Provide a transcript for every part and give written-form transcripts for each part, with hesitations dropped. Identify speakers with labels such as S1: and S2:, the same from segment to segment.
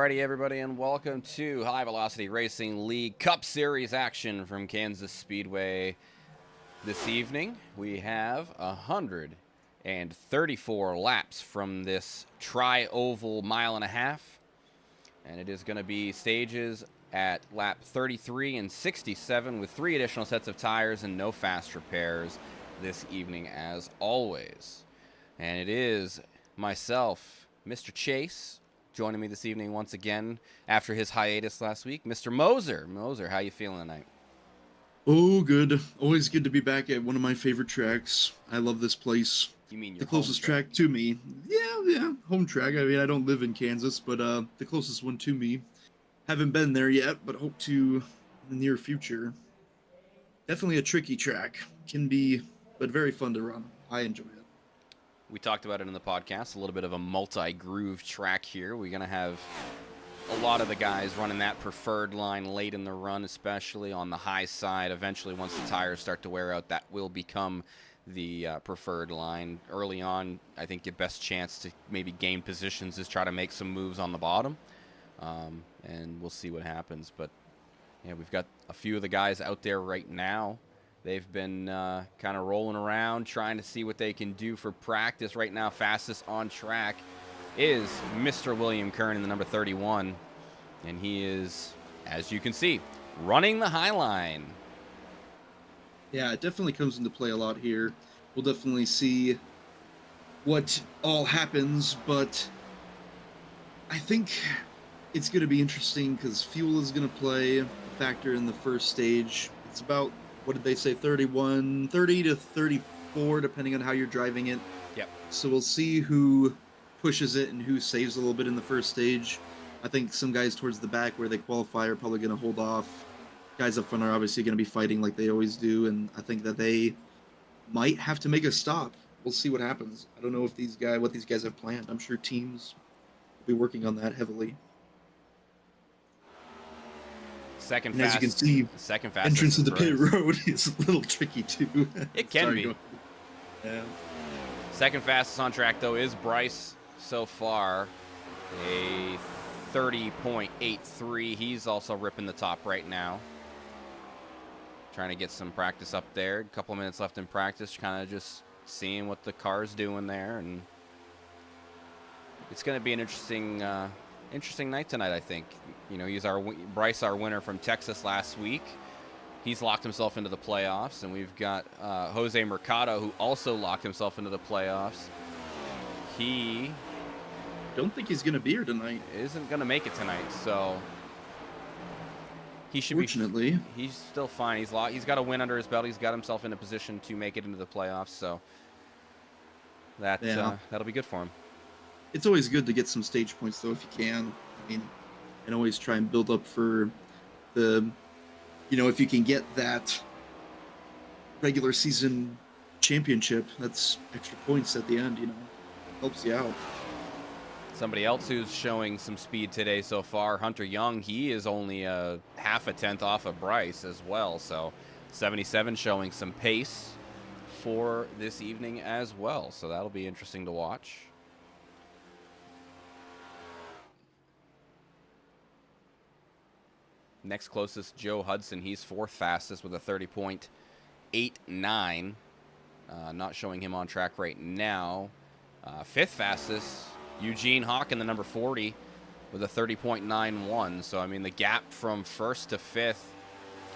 S1: Alrighty, everybody, and welcome to High Velocity Racing League Cup Series action from Kansas Speedway. This evening, we have 134 laps from this tri-oval mile and a half, and it is going to be stages at lap 33 and 67 with 3 additional sets of tires and no fast repairs this evening as always. And it is myself, Mr. Chase, joining me this evening once again after his hiatus last week, Mr. Moser. Moser, how you feeling tonight?
S2: Oh, good. Always good to be back at one of my favorite tracks. I love this place.
S1: You mean your
S2: the closest track to me? Yeah, home track. I mean, I don't live in Kansas, but the closest one to me. Haven't been there yet, but hope to in the near future. Definitely a tricky track. Can be, but very fun to run. I enjoy it.
S1: We talked about it in the podcast, a little bit of a multi-groove track here. We're going to have a lot of the guys running that preferred line late in the run, especially on the high side. Eventually, once the tires start to wear out, that will become the preferred line. Early on, I think your best chance to maybe gain positions is try to make some moves on the bottom, and we'll see what happens. But yeah, we've got a few of the guys out there right now. They've been kind of rolling around, trying to see what they can do for practice. Right now, fastest on track is Mr. William Kern in the number 31. And he is, as you can see, running the high line.
S2: Yeah, it definitely comes into play a lot here. We'll definitely see what all happens, but I think it's going to be interesting because fuel is going to play a factor in the first stage. It's about, what did they say, 30 to 34, depending on how you're driving it.
S1: Yep.
S2: So we'll see who pushes it and who saves a little bit in the first stage. I think some guys towards the back where they qualify are probably going to hold off. Guys up front are obviously going to be fighting like they always do, and I think that they might have to make a stop. We'll see what happens. I don't know if what these guys have planned. I'm sure teams will be working on that heavily.
S1: Second
S2: and
S1: fast,
S2: as you can see,
S1: second fastest
S2: entrance to the pit
S1: Bryce.
S2: road is a little tricky too.
S1: It can be.
S2: Yeah.
S1: Second fastest on track, though, is Bryce so far. A 30.83. He's also ripping the top right now. Trying to get some practice up there. A couple of minutes left in practice. Kind of just seeing what the car's doing there. And it's going to be an interesting night tonight, I think. You know, Bryce, our winner from Texas last week. He's locked himself into the playoffs, and we've got Jose Mercado, who also locked himself into the playoffs. He
S2: don't think he's going to be here tonight.
S1: Isn't going to make it tonight, so he should
S2: Fortunately,
S1: he's still fine. He's got a win under his belt. He's got himself in a position to make it into the playoffs, so that'll be good for him.
S2: It's always good to get some stage points, though, if you can. I mean, and always try and build up for the, if you can get that regular season championship, that's extra points at the end, helps you out.
S1: Somebody else who's showing some speed today so far, Hunter Young, he is only a half a tenth off of Bryce as well, so 77 showing some pace for this evening as well, so that'll be interesting to watch. Next closest, Joe Hudson. He's fourth fastest with a 30.89. Not showing him on track right now. Fifth fastest, Eugene Hawk in the number 40 with a 30.91. So, I mean, the gap from first to fifth,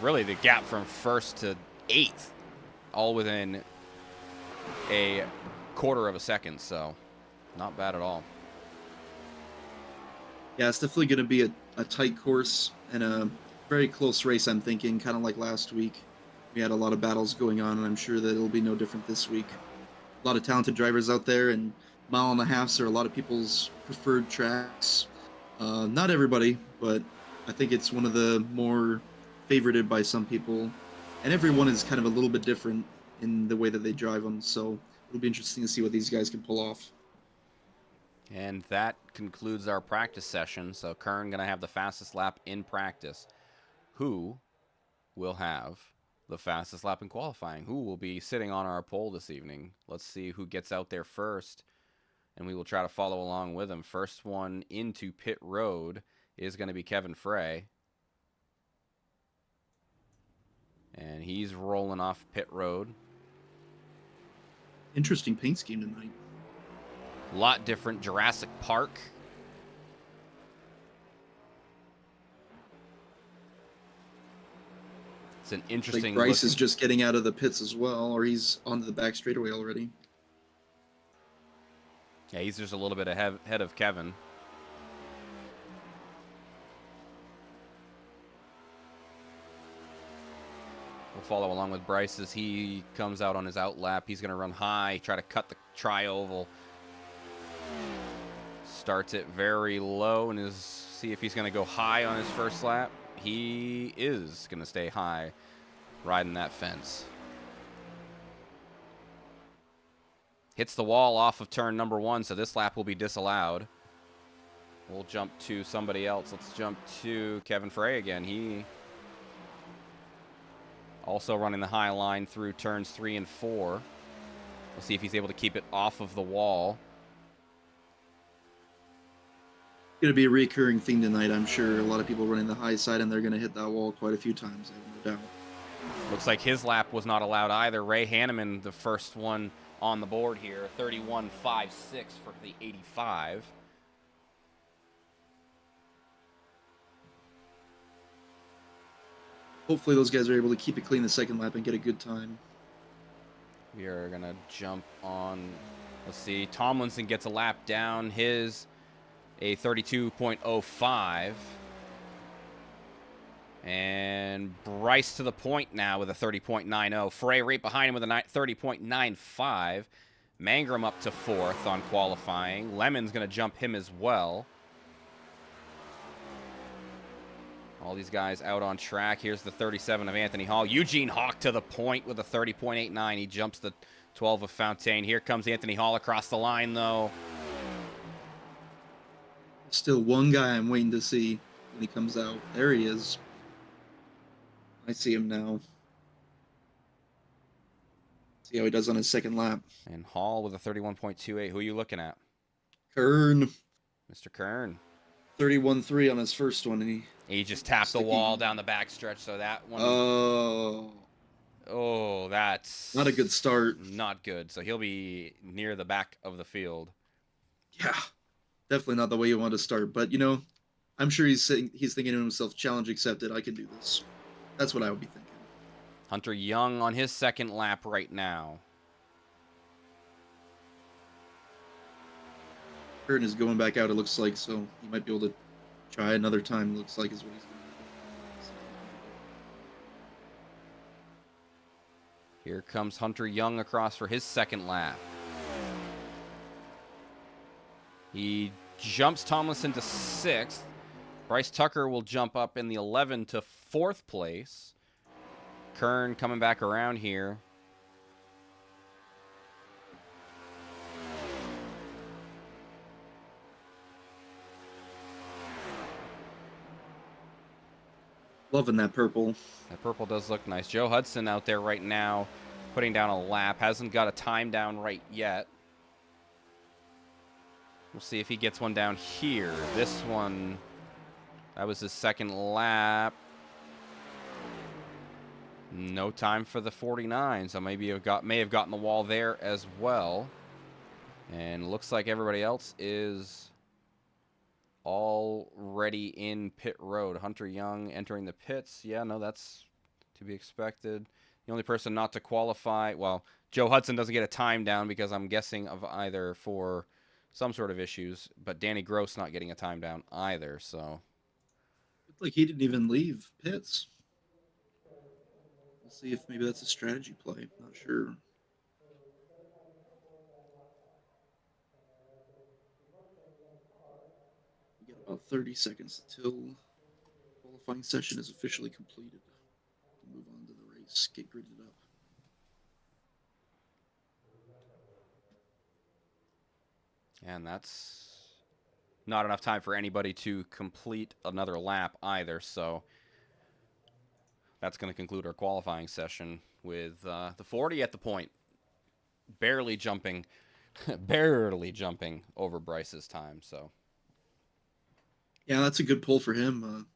S1: really the gap from first to eighth, all within a quarter of a second. So, not bad at all.
S2: Yeah, it's definitely going to be a tight course and a very close race, I'm thinking, kind of like last week. We had a lot of battles going on, and I'm sure that it'll be no different this week. A lot of talented drivers out there, and mile and a halfs are a lot of people's preferred tracks. Not everybody, but I think it's one of the more favorited by some people. And everyone is kind of a little bit different in the way that they drive them, so it'll be interesting to see what these guys can pull off.
S1: And that concludes our practice session. So Kern going to have the fastest lap in practice. Who will have the fastest lap in qualifying? Who will be sitting on our pole this evening? Let's see who gets out there first, and we will try to follow along with him. First one into pit road is going to be Kevin Frey. And he's rolling off pit road.
S2: Interesting paint scheme tonight.
S1: A lot different. Jurassic Park. It's an interesting.
S2: Like Bryce is just getting out of the pits as well, or he's onto the back straightaway already.
S1: Yeah, he's just a little bit ahead of Kevin. We'll follow along with Bryce as he comes out on his out lap. He's going to run high, try to cut the tri-oval. Starts it very low and see if he's going to go high on his first lap. He is going to stay high, riding that fence. Hits the wall off of turn number 1, so this lap will be disallowed. We'll jump to somebody else. Let's jump to Kevin Frey again. He also running the high line through turns 3 and 4. We'll see if he's able to keep it off of the wall.
S2: Going to be a recurring thing tonight, I'm sure. A lot of people running the high side, and they're going to hit that wall quite a few times, I have no doubt.
S1: Looks like his lap was not allowed either. Ray Hanneman, the first one on the board here, 31.56 for the 85.
S2: Hopefully those guys are able to keep it clean the second lap and get a good time.
S1: We are going to jump on. Let's see. Tomlinson gets a lap down. His a 32.05. And Bryce to the point now with a 30.90. Frey right behind him with a 30.95. Mangrum up to 4th on qualifying. Lemon's going to jump him as well. All these guys out on track. Here's the 37 of Anthony Hall. Eugene Hawk to the point with a 30.89. He jumps the 12 of Fontaine. Here comes Anthony Hall across the line, though.
S2: Still one guy I'm waiting to see when he comes out. There he is. I see him now. See how he does on his second lap.
S1: And Hall with a 31.28. Who are you looking at?
S2: Kern.
S1: Mr. Kern.
S2: 31.3 on his first one, and
S1: he just tapped the wall down the backstretch, so that one. Oh, that's
S2: not a good start.
S1: Not good. So he'll be near the back of the field.
S2: Yeah, definitely not the way you want to start. But you know, I'm sure he's thinking to himself, "Challenge accepted. I can do this." That's what I would be thinking.
S1: Hunter Young on his second lap right now.
S2: Kern is going back out, it looks like, so he might be able to try another time, looks like is what he's doing.
S1: Here comes Hunter Young across for his second lap. He jumps Tomlinson to 6th. Bryce Tucker will jump up in the 11 to 4th place. Kern coming back around here.
S2: Loving that purple.
S1: That purple does look nice. Joe Hudson out there right now putting down a lap. Hasn't got a time down right yet. We'll see if he gets one down here. This one, that was his second lap. No time for the 49, so maybe may have gotten the wall there as well. And looks like everybody else is already in pit road. Hunter Young entering the pits. Yeah, no, that's to be expected. The only person not to qualify, well, Joe Hudson doesn't get a time down because I'm guessing of either for some sort of issues, but Danny Gross not getting a time down either, so.
S2: Looked like he didn't even leave pits. We'll see if maybe that's a strategy play. Not sure. We got about 30 seconds until the qualifying session is officially completed. We'll move on to the race, get gridded up.
S1: And that's not enough time for anybody to complete another lap either, so that's going to conclude our qualifying session with the 40 at the point. Barely jumping over Bryce's time, so.
S2: Yeah, that's a good pull for him.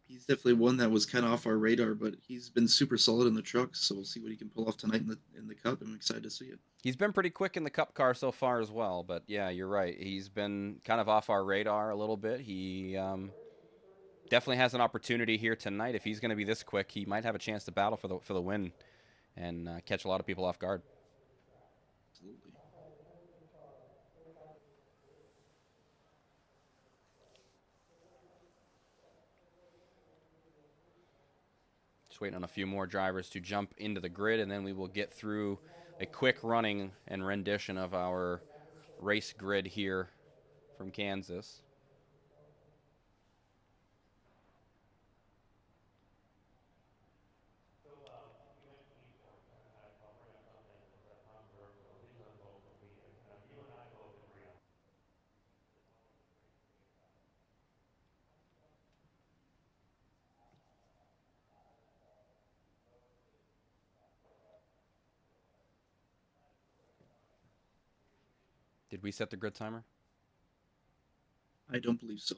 S2: He's definitely one that was kind of off our radar, but he's been super solid in the truck. So we'll see what he can pull off tonight in the Cup. I'm excited to see it.
S1: He's been pretty quick in the Cup car so far as well, but yeah, you're right. He's been kind of off our radar a little bit. He definitely has an opportunity here tonight. If he's going to be this quick, he might have a chance to battle for the win and catch a lot of people off guard.
S2: Absolutely.
S1: Just waiting on a few more drivers to jump into the grid, and then we will get through a quick running and rendition of our race grid here from Kansas. Did we set the grid timer?
S2: I don't believe so.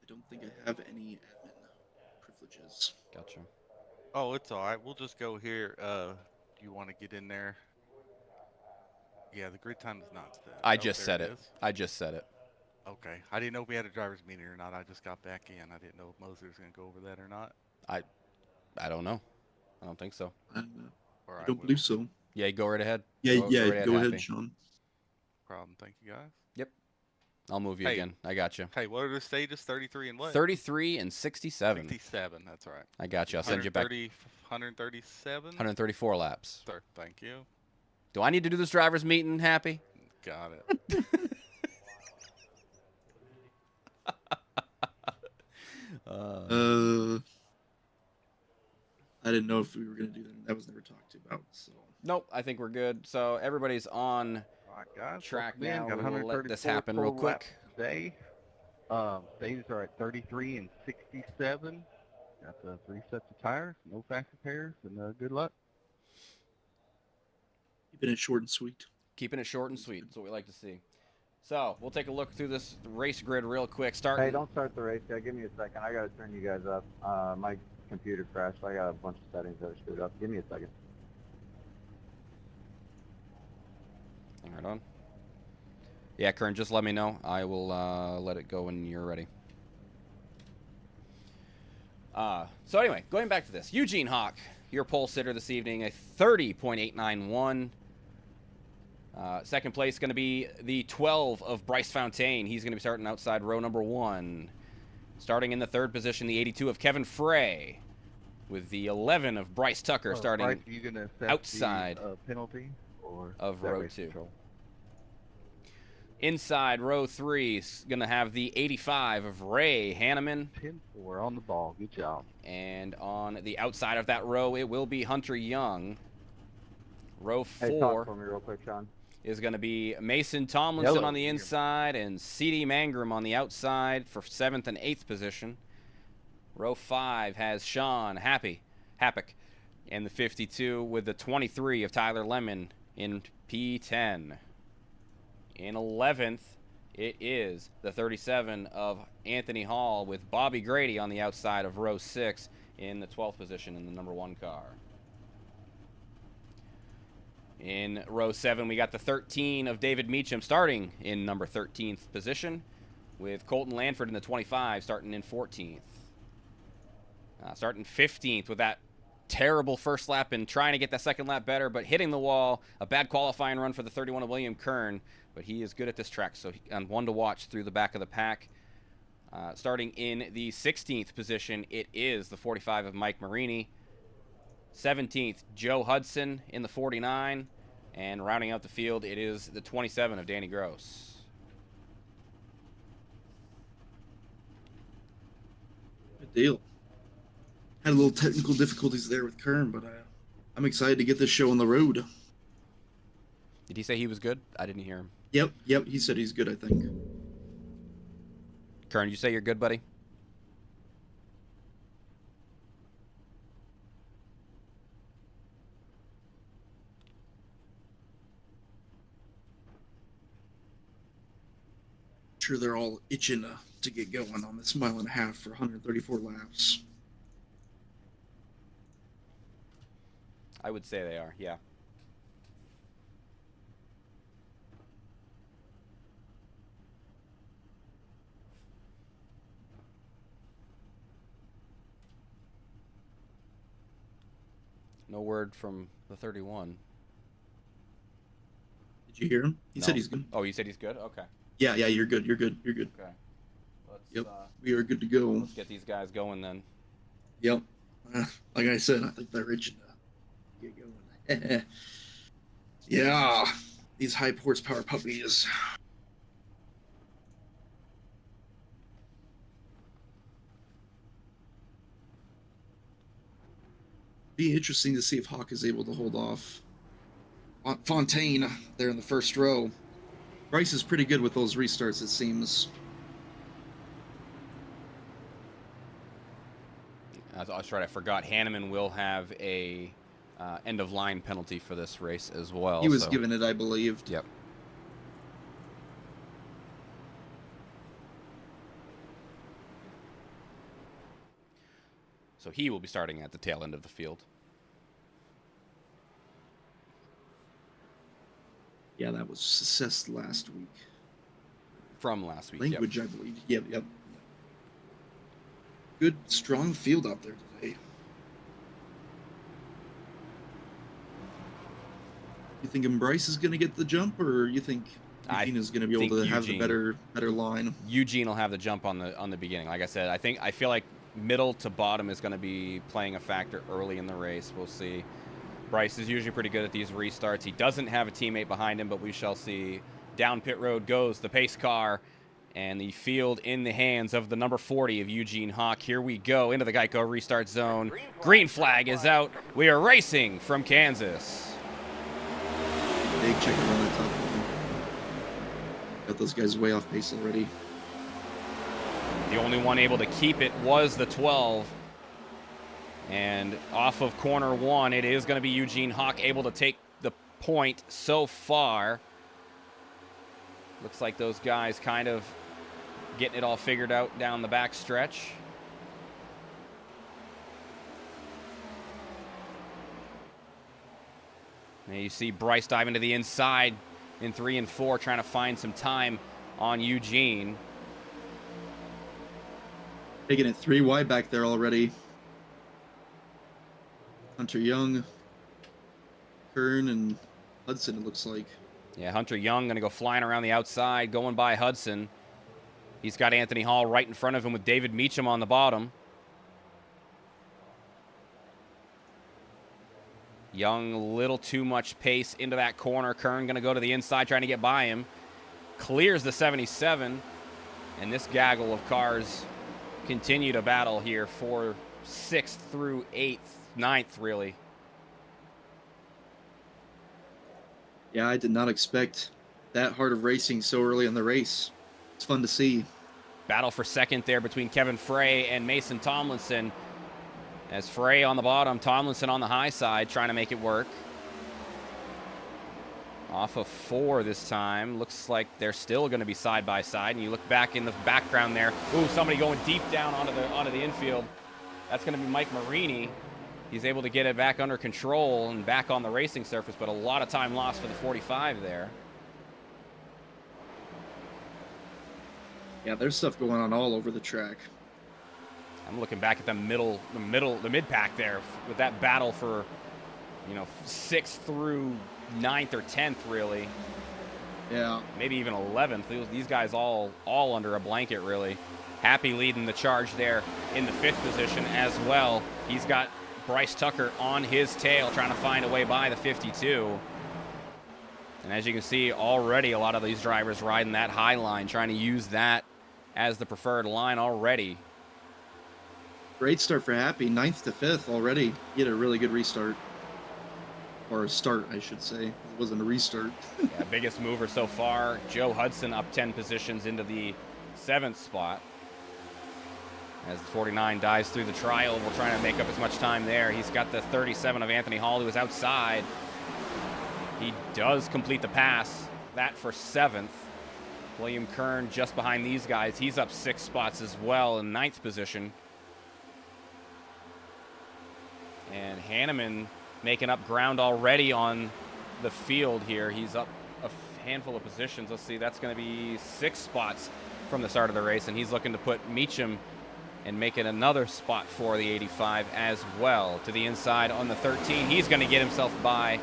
S2: I don't think I have any admin privileges.
S1: Gotcha.
S3: Oh, it's all right. We'll just go here. Do you want to get in there? Yeah, the grid time is not set.
S1: I
S3: Oh,
S1: just
S3: there
S1: said it.
S3: is.
S1: I just said it.
S3: Okay. I didn't know if we had a driver's meeting or not. I just got back in. I didn't know if Moser was going to go over that or not.
S1: I don't know. I don't think so.
S2: I
S3: Or
S2: don't believe so.
S1: Yeah, go right ahead.
S2: Yeah,
S1: Go
S2: yeah.
S1: right
S2: Go
S1: Happy.
S2: ahead, Sean.
S3: Problem. Thank you, guys.
S1: Yep. I'll move you
S3: Hey.
S1: again. I got you.
S3: Hey, what are the stages? 33 and what?
S1: 33 and 67.
S3: 67. That's right.
S1: I got you. I'll send you back
S3: 137.
S1: 134 laps.
S3: Thank you.
S1: Do I need to do this driver's meeting, Happy?
S3: Got it.
S2: I didn't know if we were going to do that. That was never talked about. So
S1: Nope, I think we're good. So everybody's on
S4: All right, guys.
S1: track
S4: welcome in.
S1: now.
S4: Got
S1: We will let this
S4: 134
S1: happen real
S4: total laps
S1: quick.
S4: Today, stages are at 33 and 67. Got the 3 sets of tires, no fast repairs, and good luck.
S2: keeping it short and sweet.
S1: Keeping it short and sweet. That's what we like to see. So we'll take a look through this race grid real quick.
S5: Hey, don't start the race yet. Give me a second. I gotta turn you guys up. My computer crashed. I got a bunch of settings that are screwed up. Give me a second.
S1: Right on. Yeah, Kern, just let me know. I will let it go when you're ready. So anyway, going back to this. Eugene Hawk, your pole sitter this evening, a 30.891. Second place going to be the 12 of Bryce Fontaine. He's going to be starting outside row number 1. Starting in the third position, the 82 of Kevin Frey. With the 11 of Bryce Tucker starting
S4: Bryce, are you gonna accept
S1: outside
S4: the, penalty or
S1: of
S4: is that
S1: row
S4: race
S1: 2.
S4: control?
S1: Inside row 3 is going to have the 85 of Ray Hanneman.
S4: 10-4 on the ball. Good job.
S1: And on the outside of that row, it will be Hunter Young. Row
S5: Hey, talk
S1: 4
S5: for me real quick, Sean.
S1: is going to be Mason Tomlinson
S4: Yellow.
S1: on the inside and C.D. Mangrum on the outside for 7th and 8th position. Row 5 has Sean Happick and the 52 with the 23 of Tyler Lemon in P10. In 11th, it is the 37 of Anthony Hall with Bobby Grady on the outside of row 6 in the 12th position in the number 1 car. In row 7, we got the 13 of David Meacham starting in number 13th position with Colton Lanford in the 25 starting in 14th. Starting 15th with that terrible first lap and trying to get that second lap better, but hitting the wall. A bad qualifying run for the 31 of William Kern, but he is good at this track, so one to watch through the back of the pack. Starting in the 16th position, it is the 45 of Mike Marini. 17th, Joe Hudson in the 49. And rounding out the field, it is the 27 of Danny Gross.
S2: Good deal. Had a little technical difficulties there with Kern, but I'm excited to get this show on the road.
S1: Did he say he was good? I didn't hear him.
S2: Yep. He said he's good, I think.
S1: Kern, did you say you're good, buddy?
S2: sure they're all itching to get going on this 1.5 miles for 134 laps.
S1: I would say they are, yeah. No word from the 31.
S2: Did you hear him? He
S1: No.
S2: said he's good.
S1: Oh, you said he's good? Okay.
S2: Yeah, you're good. You're good. You're good.
S1: Okay. Let's,
S2: Yep. We are good to go.
S1: let's get these guys going then.
S2: Yep. Like I said, I think they're itching to get going. Yeah. These high horsepower puppies. Be interesting to see if Hawk is able to hold off Fontaine there in the first row. Bryce is pretty good with those restarts, it seems.
S1: That's right. I forgot. Hanneman will have a end-of-line penalty for this race as well.
S2: He was given it, I believe.
S1: Yep. So he will be starting at the tail end of the field.
S2: Yeah, that was assessed last week.
S1: From last week.
S2: Language,
S1: Yep.
S2: I believe. Yep. Good, strong field out there today. You thinking Bryce is going to get the jump, or you think Eugene is going to be able to have the better line?
S1: Eugene will have the jump on the beginning. Like I said, I feel like middle to bottom is going to be playing a factor early in the race. We'll see. Bryce is usually pretty good at these restarts. He doesn't have a teammate behind him, but we shall see. Down pit road goes the pace car, and the field in the hands of the number 40 of Eugene Hawk. Here we go into the Geico restart zone. Green flag is out. We are racing from Kansas.
S2: Big checker on the top line. Got those guys way off pace already.
S1: The only one able to keep it was the 12. And off of corner one, it is going to be Eugene Hawk able to take the point so far. Looks like those guys kind of getting it all figured out down the back stretch. Now you see Bryce diving to the inside in 3 and 4, trying to find some time on Eugene.
S2: Taking it 3 wide back there already. Hunter Young, Kern, and Hudson, it looks like.
S1: Yeah, Hunter Young going to go flying around the outside, going by Hudson. He's got Anthony Hall right in front of him with David Meacham on the bottom. Young, a little too much pace into that corner. Kern going to go to the inside, trying to get by him. Clears the 77. And this gaggle of cars continue to battle here for 6th through 8th, 9th, really.
S2: Yeah, I did not expect that hard of racing so early in the race. It's fun to see.
S1: Battle for second there between Kevin Frey and Mason Tomlinson. As Frey on the bottom, Tomlinson on the high side, trying to make it work. Off of 4 this time. Looks like they're still going to be side by side. And you look back in the background there. Ooh, somebody going deep down onto the infield. That's going to be Mike Marini. He's able to get it back under control and back on the racing surface, but a lot of time lost for the 45 there.
S2: Yeah, there's stuff going on all over the track.
S1: I'm looking back at the mid pack there with that battle for, 6th through 9th or 10th, really.
S2: Yeah.
S1: Maybe even 11th. These guys all under a blanket, really. Happy leading the charge there in the 5th position as well. He's got Bryce Tucker on his tail, trying to find a way by the 52. And as you can see, already a lot of these drivers riding that high line, trying to use that as the preferred line already.
S2: Great start for Happy, 9th to 5th already. He had a really good restart. Or a start, I should say. It wasn't a restart.
S1: Yeah, biggest mover so far. Joe Hudson up 10 positions into the 7th spot. As the 49 dives through the trial, we're trying to make up as much time there. He's got the 37 of Anthony Hall, who was outside. He does complete the pass. That for 7th. William Kern just behind these guys. He's up 6 spots as well in 9th position. And Hanneman making up ground already on the field here. He's up a handful of positions. Let's see, that's going to be 6 spots from the start of the race, and he's looking to put Meacham and make it another spot for the 85 as well. To the inside on the 13, he's going to get himself by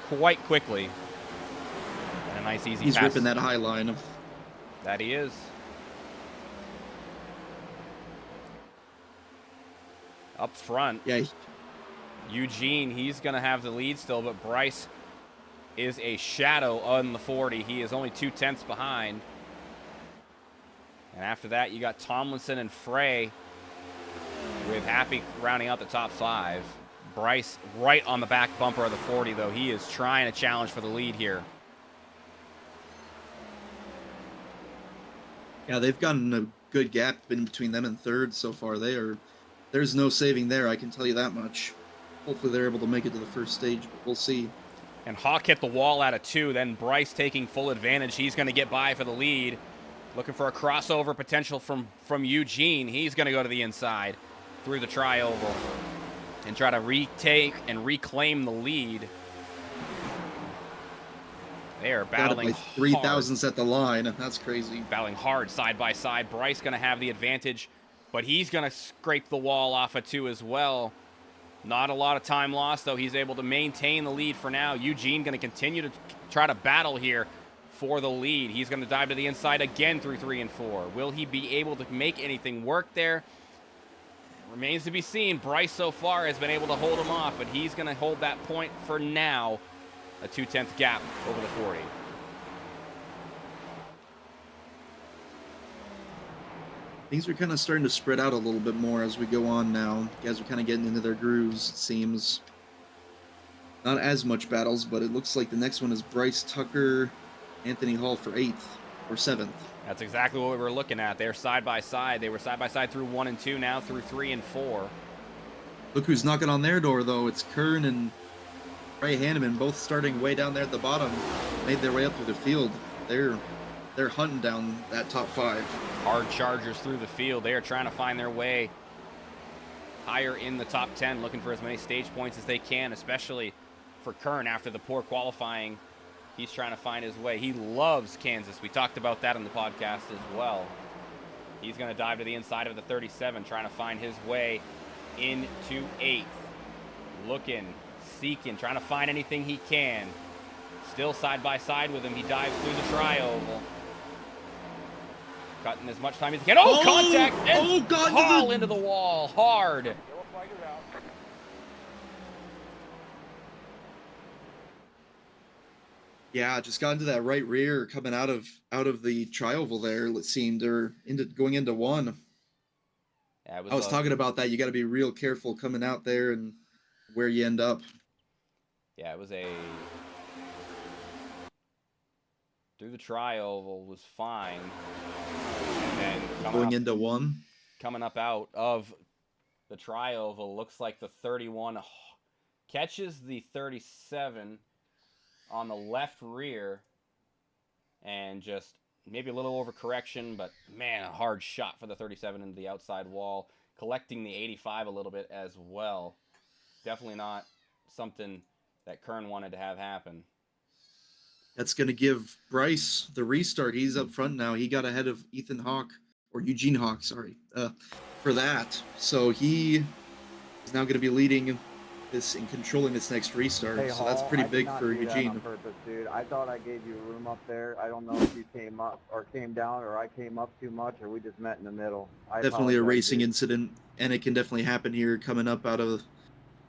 S1: quite quickly. And a nice easy
S2: He's
S1: pass.
S2: ripping that high line.
S1: That he is. Up front,
S2: Yeah,
S1: Eugene, he's going to have the lead still, but Bryce is a shadow on the 40. He is only 2/10 behind. And after that, you got Tomlinson and Frey with Happy rounding out the top 5. Bryce right on the back bumper of the 40, though. He is trying to challenge for the lead here.
S2: yeah, they've gotten a good gap in between them and third so far. There's no saving there, I can tell you that much. Hopefully they're able to make it to the first stage, but we'll see.
S1: And Hawk hit the wall out of 2. Then Bryce taking full advantage. He's going to get by for the lead. Looking for a crossover potential from Eugene. He's going to go to the inside through the tri-oval and try to retake and reclaim the lead. They are battling
S2: Got it by 3,000s at the line. That's crazy.
S1: battling hard side by side. Bryce going to have the advantage, but he's going to scrape the wall off of 2 as well. Not a lot of time lost, though. He's able to maintain the lead for now. Eugene going to continue to try to battle here for the lead. He's going to dive to the inside again through 3 and 4. Will he be able to make anything work there? Remains to be seen. Bryce so far has been able to hold him off, but he's going to hold that point for now. A 2/10 gap over the 40.
S2: Things are kind of starting to spread out a little bit more as we go on now. Guys are kind of getting into their grooves, it seems. Not as much battles, but it looks like the next one is Bryce Tucker, Anthony Hall for 8th or 7th.
S1: That's exactly what we were looking at. They're side by side. They were side by side through 1 and 2, now through 3 and 4.
S2: Look who's knocking on their door, though. It's Kern and Ray Hanneman, both starting way down there at the bottom. Made their way up through the field. They're hunting down that top 5.
S1: Hard chargers through the field. They are trying to find their way higher in the top 10, looking for as many stage points as they can, especially for Kern after the poor qualifying. He's trying to find his way. He loves Kansas. We talked about that in the podcast as well. He's going to dive to the inside of the 37, trying to find his way into 8th. Looking, seeking, trying to find anything he can. Still side by side with him. He dives through the tri-oval. Cutting as much time as he can. Oh, contact! And
S2: God!
S1: Hall into the wall. Hard.
S2: Yeah, just got into that right rear coming out of the tri-oval there. It seemed they're going into 1.
S1: Yeah,
S2: I was talking about that. You got to be real careful coming out there and where you end up.
S1: Yeah, it was through the tri-oval was fine. And then
S2: Going into 1.
S1: coming up out of the tri-oval, looks like the 31 catches the 37 on the left rear and just maybe a little overcorrection, but man, a hard shot for the 37 into the outside wall, collecting the 85 a little bit as well. Definitely not something that Kern wanted to have happen.
S2: That's going to give Bryce the restart. He's up front now. He got ahead of Ethan Hawk, or Eugene Hawk, sorry, for that. So he is now going to be leading this and controlling this next restart.
S5: Hey,
S2: so that's
S5: Hall,
S2: pretty
S5: I did
S2: big
S5: not
S2: for
S5: do that
S2: Eugene.
S5: on purpose, dude. I thought I gave you room up there. I don't know if you came up or came down, or I came up too much, or we just met in the middle.
S2: Definitely a
S5: apologize,
S2: racing
S5: dude.
S2: incident, and it can definitely happen here coming up out of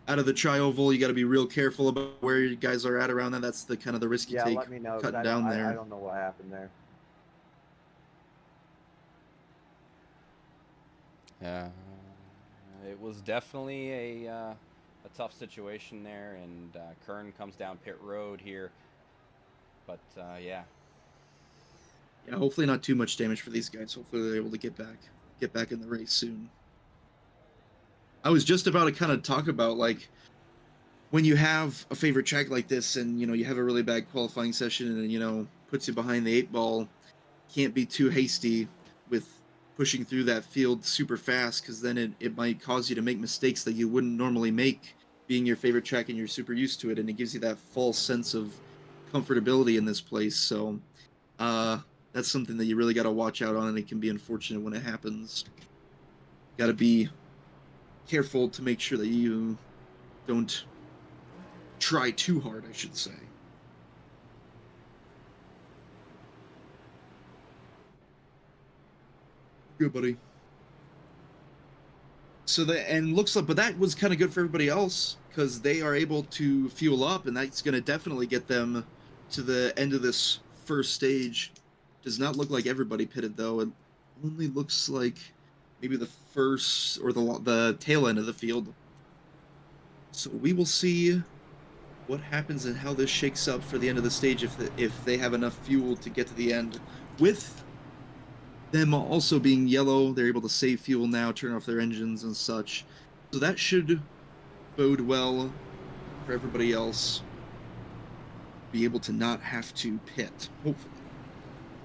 S2: the tri-oval. You got to be real careful about where you guys are at around that. That's the kind of the risk you
S5: Yeah,
S2: take
S5: let me know. 'cause
S2: cutting
S5: I
S2: down
S5: don't-
S2: there.
S5: I don't know what happened there.
S1: Yeah, it was definitely a tough situation there, and Kern comes down pit road here. But yeah,
S2: Yeah, hopefully not too much damage for these guys. Hopefully they're able to get back in the race soon. I was just about to kind of talk about, like, when you have a favorite track like this and, you know, you have a really bad qualifying session and, you know, puts you behind the 8 ball, can't be too hasty with pushing through that field super fast, because then it might cause you to make mistakes that you wouldn't normally make, being your favorite track and you're super used to it, and it gives you that false sense of comfortability in this place. So that's something that you really got to watch out on, and it can be unfortunate when it happens. Got to be careful to make sure that you don't try too hard, I should say. Good, buddy. So but that was kind of good for everybody else, because they are able to fuel up, and that's going to definitely get them to the end of this first stage. Does not look like everybody pitted, though. It only looks like maybe the first or the tail end of the field. So we will see what happens and how this shakes up for the end of the stage, if they have enough fuel to get to the end. With them also being yellow, they're able to save fuel now, turn off their engines and such. So that should bode well for everybody else. Be able to not have to pit, hopefully.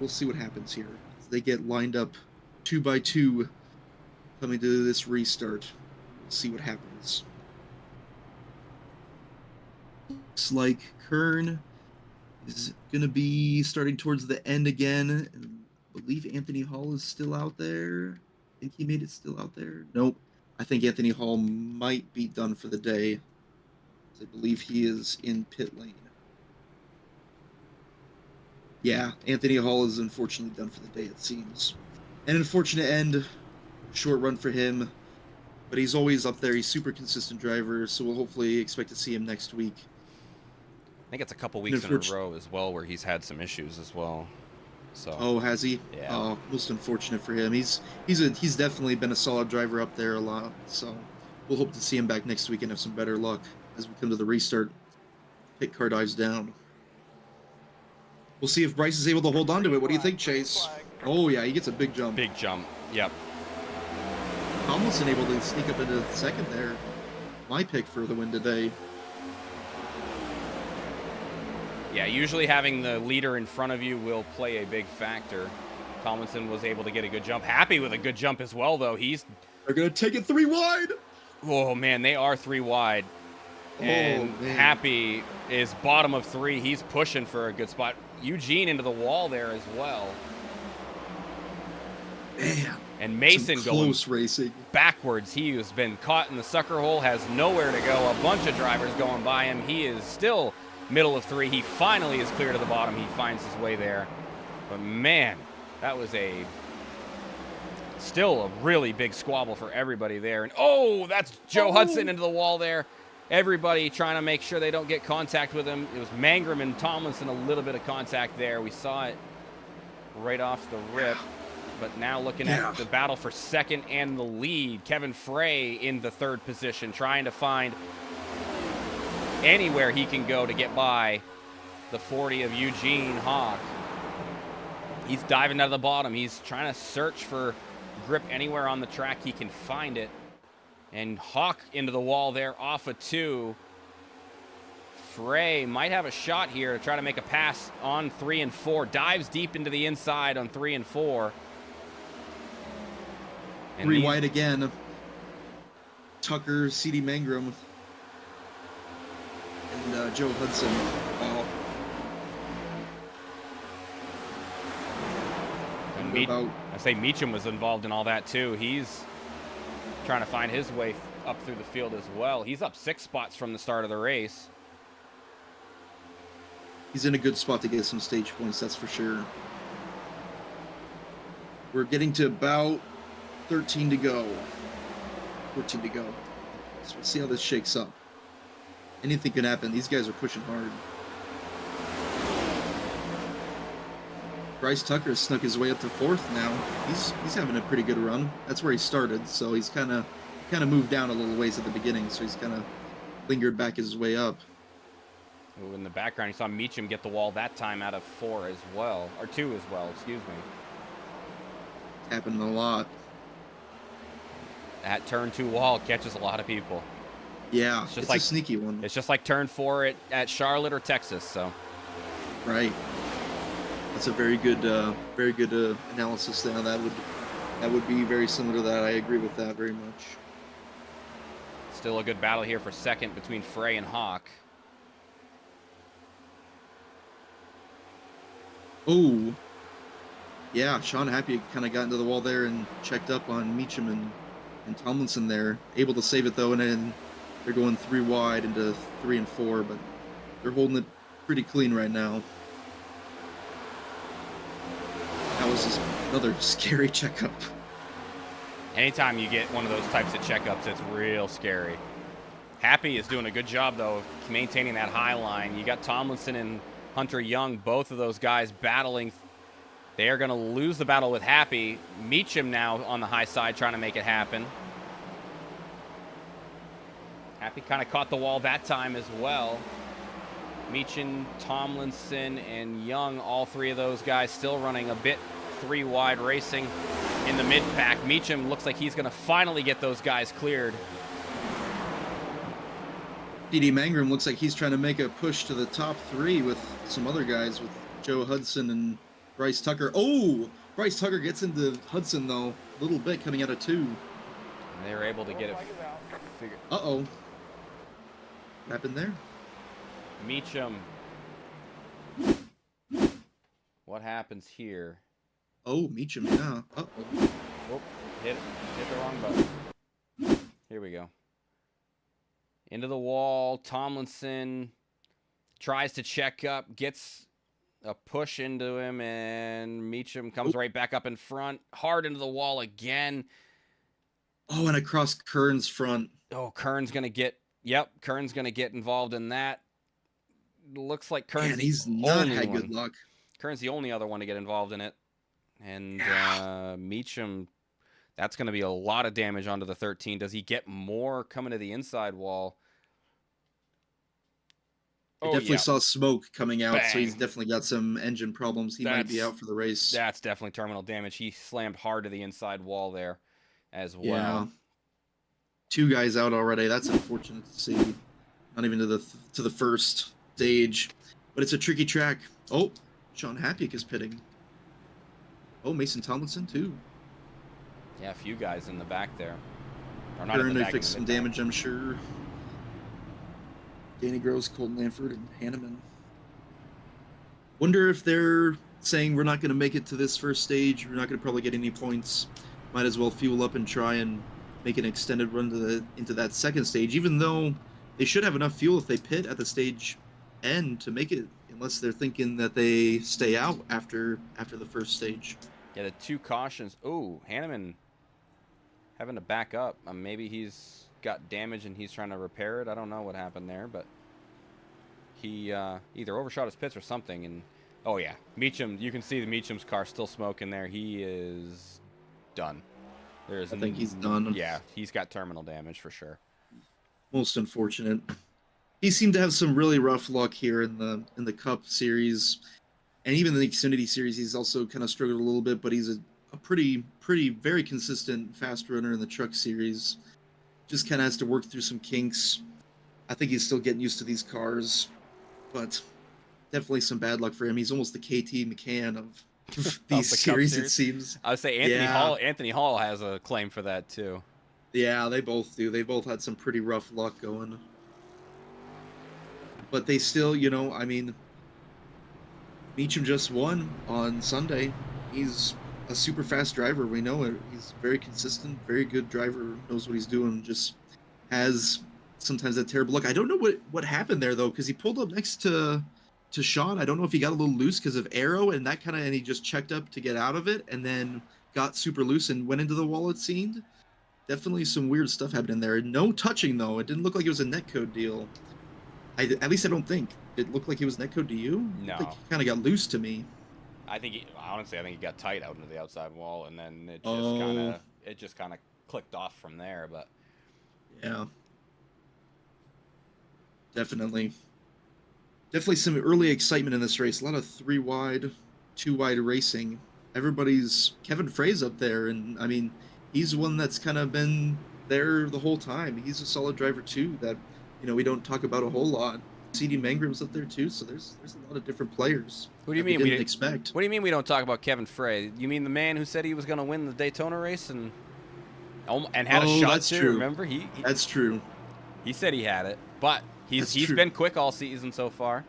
S2: We'll see what happens here as they get lined up 2 by 2 coming to this restart. We'll see what happens. Looks like Kern is going to be starting towards the end again. And I believe Anthony Hall is still out there. I think he made it still out there. Nope. I think Anthony Hall might be done for the day. I believe he is in pit lane. Yeah, Anthony Hall is unfortunately done for the day, it seems. An unfortunate end. Short run for him. But he's always up there. He's super consistent driver, so we'll hopefully expect to see him next week.
S1: I think it's a couple weeks in a row as well where he's had some issues as well. So.
S2: Oh, has he?
S1: Yeah.
S2: Oh, most unfortunate for him. He's definitely been a solid driver up there a lot. So we'll hope to see him back next week and have some better luck as we come to the restart. Pit car dives down. We'll see if Bryce is able to hold on to it. What do you think, Chase? Oh yeah, he gets a big jump.
S1: Big jump. Yep.
S2: Tomlinson able to sneak up into second there. My pick for the win today.
S1: Yeah, usually having the leader in front of you will play a big factor. Tomlinson was able to get a good jump. Happy with a good jump as well, though.
S2: They're going to take it 3 wide.
S1: Oh, man, they are 3 wide. And Happy is bottom of 3. He's pushing for a good spot. Eugene into the wall there as well.
S2: Man.
S1: And Mason
S2: close
S1: going
S2: racing
S1: backwards. He has been caught in the sucker hole, has nowhere to go. A bunch of drivers going by him. He is still middle of 3. He finally is clear to the bottom. He finds his way there. But man, that was still a really big squabble for everybody there. And oh, that's Joe Hudson into the wall there. Everybody trying to make sure they don't get contact with him. It was Mangrum and Tomlinson, a little bit of contact there. We saw it right off the rip. But now looking at the battle for second and the lead, Kevin Frey in the 3rd position, trying to find anywhere he can go to get by the 40 of Eugene Hawk. He's diving out of the bottom. He's trying to search for grip anywhere on the track he can find it. And Hawk into the wall there off of 2. Frey might have a shot here to try to make a pass on 3 and 4. Dives deep into the inside on 3 and 4. And
S2: 3 wide again. Tucker, C.D. Mangrum, and Joe Hudson. Wow.
S1: And I say Meacham was involved in all that too. He's trying to find his way up through the field as well. He's up 6 spots from the start of the race.
S2: He's in a good spot to get some stage points, that's for sure. We're getting to about 13 to go. 14 to go. So we'll see how this shakes up. Anything can happen. These guys are pushing hard. Bryce Tucker snuck his way up to 4th now. He's having a pretty good run. That's where he started, so he's kind of moved down a little ways at the beginning, so he's kind of lingered back his way up.
S1: Ooh, in the background, you saw Meacham get the wall that time out of 4 as well, or 2 as well, excuse me.
S2: Happening a lot.
S1: That turn 2 wall catches a lot of people.
S2: Yeah,
S1: it's
S2: like a sneaky one.
S1: It's just like turn 4 at Charlotte or Texas, so.
S2: Right. That's a very good analysis there. That would be very similar to that. I agree with that very much.
S1: Still a good battle here for second between Frey and Hawk.
S2: Oh, yeah, Sean Happy kind of got into the wall there and checked up on Meacham and Tomlinson there. Able to save it though, and then they're going 3 wide into 3 and 4, but they're holding it pretty clean right now. That was just another scary checkup.
S1: Anytime you get one of those types of checkups, it's real scary. Happy is doing a good job, though, of maintaining that high line. You got Tomlinson and Hunter Young, both of those guys battling. They are going to lose the battle with Happy. Meacham now on the high side trying to make it happen. Happy kind of caught the wall that time as well. Meacham, Tomlinson, and Young, all three of those guys still running a bit 3 wide racing in the mid-pack. Meacham looks like he's going to finally get those guys cleared.
S2: D.D. Mangrum looks like he's trying to make a push to the top 3 with some other guys, with Joe Hudson and Bryce Tucker. Oh, Bryce Tucker gets into Hudson, though, a little bit coming out of 2.
S1: And they were able to get it figured.
S2: Uh-oh. What happened there?
S1: Meacham. What happens here?
S2: Oh, Meacham, yeah. Uh-oh.
S1: Oh, hit the wrong button. Here we go. Into the wall. Tomlinson tries to check up, gets a push into him, and Meacham comes right back up in front. Hard into the wall again.
S2: Oh, and across Kern's front.
S1: Oh, Kern's going to get... Yep, Kern's going to get involved in that. Looks like Kern's
S2: Man, he's
S1: the
S2: not
S1: only
S2: had
S1: one.
S2: good luck.
S1: Kern's the only other one to get involved in it. And Meacham, that's going to be a lot of damage onto the 13. Does he get more coming to the inside wall?
S2: I
S1: Oh,
S2: definitely
S1: yeah.
S2: saw smoke coming out, so
S1: Bang.
S2: he's definitely got some engine problems. He might be out for the race.
S1: That's definitely terminal damage. He slammed hard to the inside wall there as well.
S2: Yeah. 2 guys out already. That's unfortunate to see. Not even to the first stage. But it's a tricky track. Oh, Sean Happy is pitting. Oh, Mason Tomlinson too.
S1: Yeah, a few guys in the back there. Or not in
S2: Kern
S1: the
S2: to
S1: back,
S2: fix
S1: in the
S2: some
S1: mid-pack.
S2: damage, I'm sure. Danny Gross, Colton Lanford, and Hanneman. Wonder if they're saying we're not going to make it to this first stage. We're not going to probably get any points. Might as well fuel up and try and make an extended run to into that second stage, even though they should have enough fuel if they pit at the stage end to make it, unless they're thinking that they stay out after the first stage.
S1: Yeah, the 2 cautions. Oh, Hanneman having to back up. Maybe he's got damage and he's trying to repair it. I don't know what happened there, but he either overshot his pits or something. And oh yeah, Meacham. You can see the Meacham's car still smoking there. He is done.
S2: I think he's done.
S1: Yeah, he's got terminal damage for sure.
S2: Most unfortunate. He seemed to have some really rough luck here in the Cup series, and even in the Xfinity series, he's also kind of struggled a little bit. But he's a pretty very consistent fast runner in the Truck series. Just kind of has to work through some kinks. I think he's still getting used to these cars, but definitely some bad luck for him. He's almost the KT McCann of these
S1: the
S2: series,
S1: Cup
S2: it seems.
S1: I would say Anthony Hall has a claim for that too.
S2: Yeah, they both do. They both had some pretty rough luck going. But they still, I mean, Meacham just won on Sunday. He's a super fast driver. We know it. He's very consistent, very good driver, knows what he's doing, just has sometimes that terrible luck. I don't know what happened there, though, because he pulled up next to Sean. I don't know if he got a little loose because of aero and he just checked up to get out of it and then got super loose and went into the wall, it seemed. Definitely some weird stuff happening there. No touching, though. It didn't look like it was a netcode deal. At least I don't think. It looked like it was netcode to you?
S1: No.
S2: I think he kind of got loose to me.
S1: I think he got tight out into the outside wall, and then it just kind of clicked off from there. But
S2: yeah, definitely some early excitement in this race. A lot of 3 wide, 2 wide racing. Kevin Frey's up there, and I mean, he's one that's kind of been there the whole time. He's a solid driver too. That we don't talk about a whole lot. CD Mangram's up there too, so there's a lot of different players.
S1: Who do you
S2: that we
S1: mean
S2: didn't expect?
S1: What do you mean we don't talk about Kevin Frey? You mean the man who said he was going to win the Daytona race and had a shot
S2: that's
S1: to?
S2: true.
S1: Remember,
S2: That's true.
S1: he said he had it, but he's
S2: true.
S1: been quick all season so far,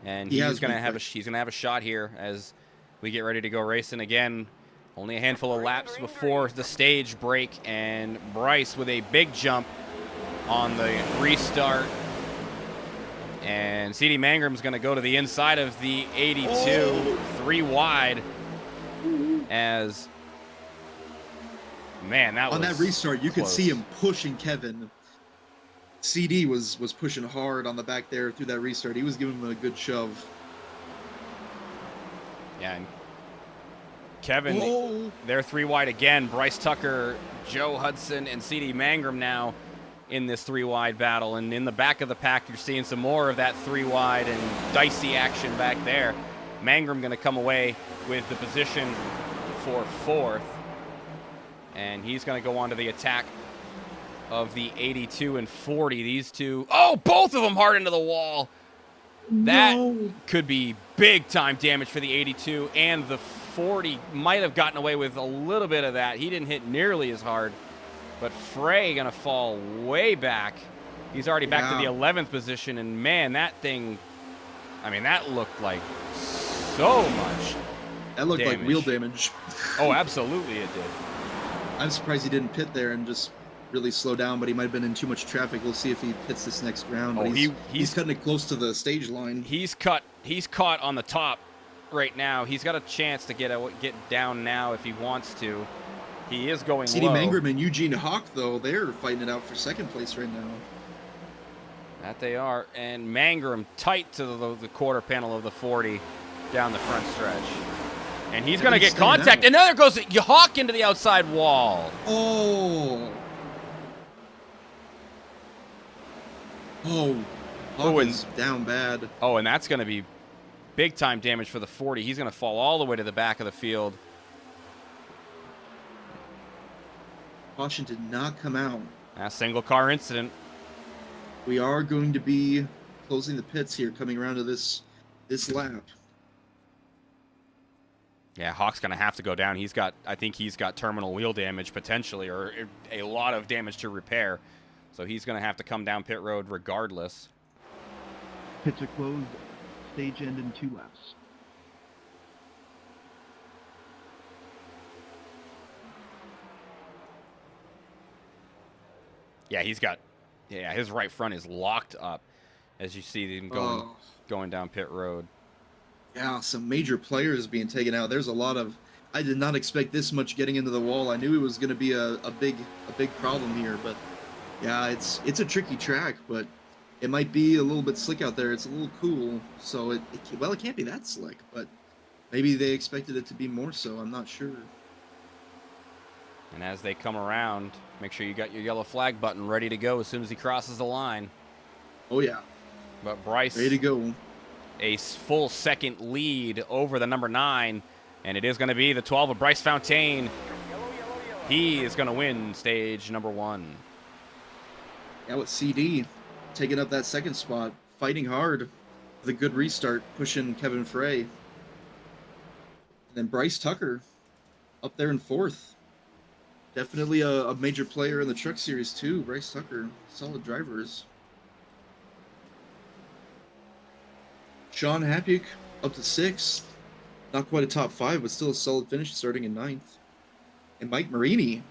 S1: and he's going to have a shot here as we get ready to go racing again. Only a handful of laps before the stage break, and Bryce with a big jump on the restart. And CD Mangram's going to go to the inside of the 82, 3 wide. As man, that
S2: on
S1: was
S2: that restart, you could
S1: close.
S2: see him pushing Kevin. CD was pushing hard on the back there through that restart. He was giving him a good shove.
S1: Yeah, and Kevin, they're 3 wide again. Bryce Tucker, Joe Hudson, and CD Mangrum now in this 3 wide battle. And in the back of the pack, you're seeing some more of that 3 wide and dicey action back there. Mangrum going to come away with the position for 4th. And he's going to go on to the attack of the 82 and 40. These two, both of them hard into the wall. That could be big time damage for the 82, and the 40 might have gotten away with a little bit of that. He didn't hit nearly as hard, but Frey going to fall way back. He's already back to the 11th position, and man, that thing, I mean, that looked like so much.
S2: That looked like wheel damage.
S1: Oh, absolutely it did.
S2: I'm surprised he didn't pit there and just really slow down, but he might have been in too much traffic. We'll see if he pits this next round. But he's cutting it close to the stage line.
S1: He's caught on the top right now. He's got a chance to get down now if he wants to. He is going
S2: CD
S1: low.
S2: Mangrum and Eugene Hawk, though, they're fighting it out for 2nd place right now.
S1: That they are. And Mangrum tight to the quarter panel of the 40 down the front stretch. And he's going to get contact. And there goes Hawk into the outside wall.
S2: Hawk is down bad.
S1: Oh, and that's going to be big time damage for the 40. He's going to fall all the way to the back of the field.
S2: Caution did not come out.
S1: A single car incident.
S2: We are going to be closing the pits here, coming around to this lap.
S1: Yeah, Hawk's going to have to go down. I think he's got terminal wheel damage potentially, or a lot of damage to repair. So he's going to have to come down pit road regardless.
S6: Pits are closed. Stage end in 2 laps.
S1: Yeah, his right front is locked up as you see him going down pit road.
S2: Yeah, some major players being taken out. There's a lot of. I did not expect this much getting into the wall. I knew it was going to be a big problem here, but yeah, it's a tricky track, but it might be a little bit slick out there. It's a little cool, so it can't be that slick, but maybe they expected it to be more so. I'm not sure.
S1: And as they come around, make sure you got your yellow flag button ready to go as soon as he crosses the line.
S2: Oh yeah.
S1: But Bryce,
S2: ready to go.
S1: A full second lead over the number 9, and it is going to be the 12 of Bryce Fontaine. He is going to win stage number 1.
S2: Yeah, with CD taking up that 2nd spot, fighting hard with a good restart, pushing Kevin Frey. And then Bryce Tucker up there in 4th. Definitely a major player in the Truck Series too. Bryce Tucker, solid drivers. Sean Hapik up to 6th. Not quite a top 5, but still a solid finish starting in 9th. And Mike Marini,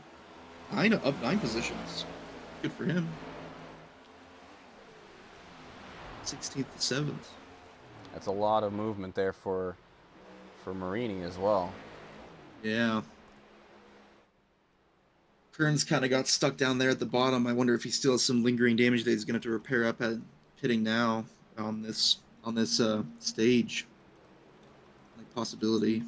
S2: up 9 positions. Good for him. 16th to 7th.
S1: That's a lot of movement there for Marini as well.
S2: Yeah. Kearns kind of got stuck down there at the bottom. I wonder if he still has some lingering damage that he's going to have to repair up at pitting now on this stage. Like possibility.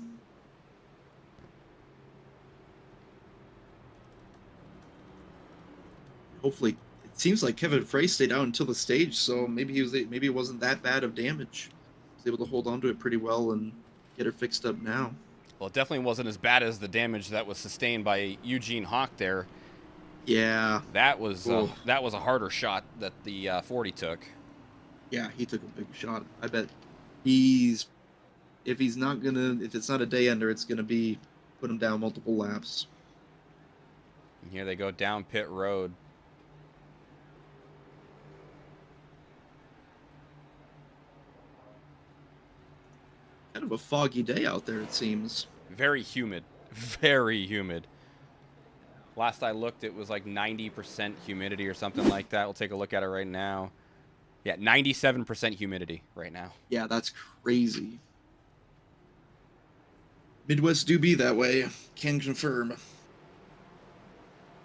S2: Hopefully, it seems like Kevin Frey stayed out until the stage, so maybe it wasn't that bad of damage. He was able to hold on to it pretty well and get her fixed up now.
S1: Well, it definitely wasn't as bad as the damage that was sustained by Eugene Hawk there.
S2: Yeah.
S1: That was a harder shot that the 40 took.
S2: Yeah, he took a big shot. I bet if it's not a day ender, it's gonna be put him down multiple laps.
S1: And here they go down pit road.
S2: Kind of a foggy day out there, it seems.
S1: Very humid. Very humid. Last I looked, it was like 90% humidity or something like that. We'll take a look at it right now. Yeah, 97% humidity right now.
S2: Yeah, that's crazy. Midwest do be that way. Can confirm.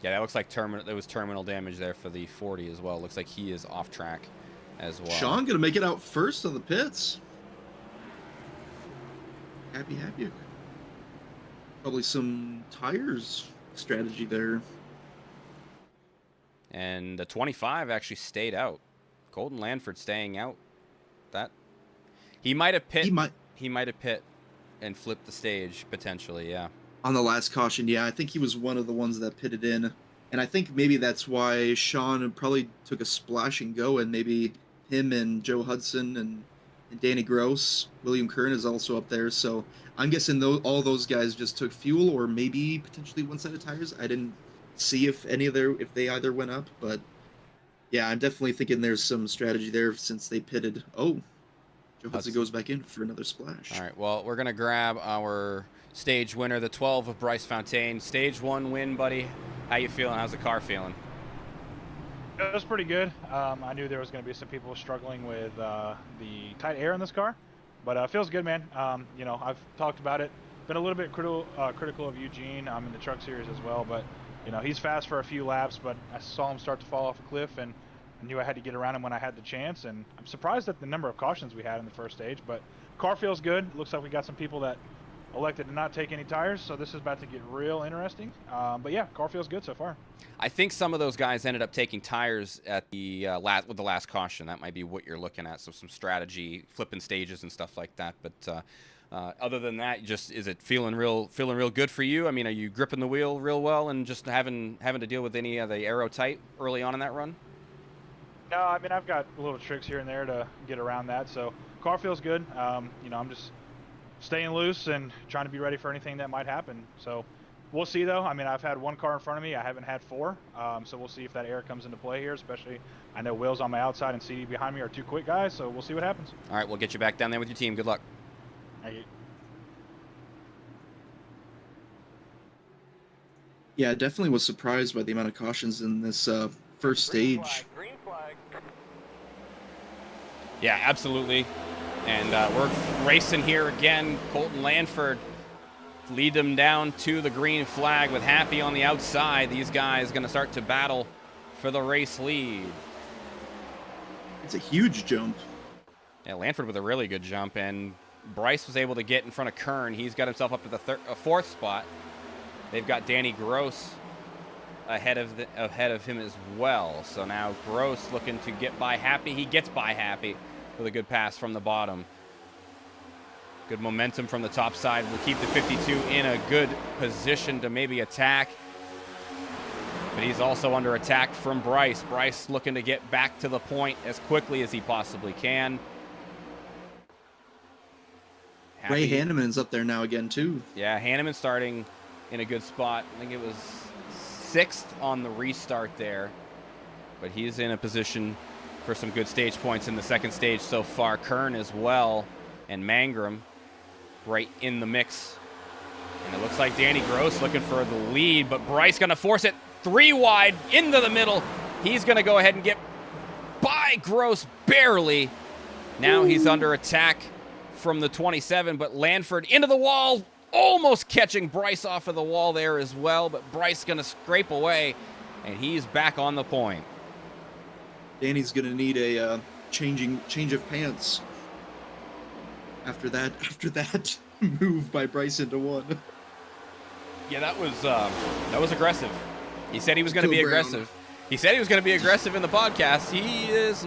S1: Yeah, that looks like there was terminal damage there for the 40 as well. Looks like he is off track as well.
S2: Sean gonna make it out first on the pits. Happy. Probably some tires strategy there.
S1: And the 25 actually stayed out. Colton Lanford staying out. He might have pit. He might have pit and flipped the stage potentially. Yeah.
S2: On the last caution, yeah, I think he was one of the ones that pitted in, and I think maybe that's why Sean probably took a splash and go, and maybe him and Joe Hudson and Danny Gross, William Kern is also up there. So I'm guessing all those guys just took fuel, or maybe potentially one set of tires. I didn't see if they either went up, but yeah, I'm definitely thinking there's some strategy there since they pitted. Oh, Joe Hudson goes back in for another splash.
S1: All right, well, we're going to grab our stage winner, the 12 of Bryce Fontaine. Stage 1 win, buddy. How you feeling? How's the car feeling?
S7: It was pretty good. I knew there was going to be some people struggling with the tight air in this car, but it feels good, man. You know, I've talked about it. Been a little bit critical of Eugene. I'm in the truck series as well, but you know, he's fast for a few laps, but I saw him start to fall off a cliff, and I knew I had to get around him when I had the chance. And I'm surprised at the number of cautions we had in the first stage, but car feels good. Looks like we got some people that elected to not take any tires, so this is about to get real interesting. But yeah, car feels good so far.
S1: I think some of those guys ended up taking tires at the with the last caution. That might be what you're looking at. So some strategy, flipping stages and stuff like that. But other than that, just is it feeling real good for you? I mean, are you gripping the wheel real well and just having to deal with any of the aero tight early on in that run?
S7: No, I mean, I've got little tricks here and there to get around that. So car feels good. You know, I'm just staying loose and trying to be ready for anything that might happen. So we'll see, though. I mean, I've had one car in front of me. I haven't had four. So we'll see if that air comes into play here, especially I know Will's on my outside and CD behind me are two quick guys. So we'll see what happens.
S1: All right, we'll get you back down there with your team. Good luck.
S7: Thank you.
S2: Yeah, definitely was surprised by the amount of cautions in this first stage.
S8: Green flag.
S1: Yeah, absolutely. And we're racing here again. Colton Lanford lead them down to the green flag with Happy on the outside. These guys going to start to battle for the race lead.
S2: It's a huge jump.
S1: Yeah, Lanford with a really good jump, and Bryce was able to get in front of Kern. He's got himself up to the fourth spot. They've got Danny Gross ahead of him as well. So now Gross looking to get by Happy. He gets by Happy with a good pass from the bottom. Good momentum from the top side. We'll keep the 52 in a good position to maybe attack. But he's also under attack from Bryce. Bryce looking to get back to the point as quickly as he possibly can.
S2: Ray Hanneman's up there now again, too.
S1: Yeah, Hanneman starting in a good spot. I think it was 6th on the restart there. But he's in a position for some good stage points in the second stage so far. Kern as well, and Mangrum right in the mix. And it looks like Danny Gross looking for the lead, but Bryce going to force it 3 wide into the middle. He's going to go ahead and get by Gross barely. Now he's under attack from the 27, but Lanford into the wall, almost catching Bryce off of the wall there as well, but Bryce going to scrape away, and he's back on the point.
S2: Danny's going to need a change of pants after that move by Bryce into one.
S1: Yeah, that was aggressive. He said he was going to be aggressive. He said he was going to be aggressive in the podcast. He is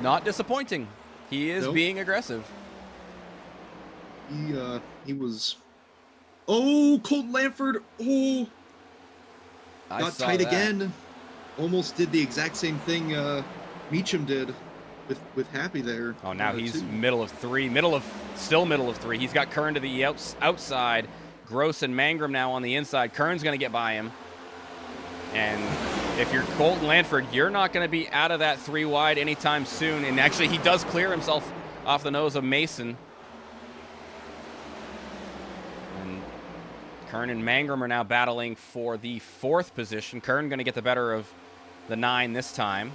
S1: not disappointing. He is being aggressive.
S2: He was. Oh, Colton Lanford. Oh, got tight again. Almost did the exact same thing Meacham did. with Happy there.
S1: Oh, now he's
S2: too.
S1: middle of three. Still middle of three. He's got Kern to the outside. Gross and Mangrum now on the inside. Kern's going to get by him. And if you're Colton Lanford, you're not going to be out of that 3 wide anytime soon. And actually, he does clear himself off the nose of Mason. And Kern and Mangrum are now battling for the 4th position. Kern going to get the better of the 9 this time.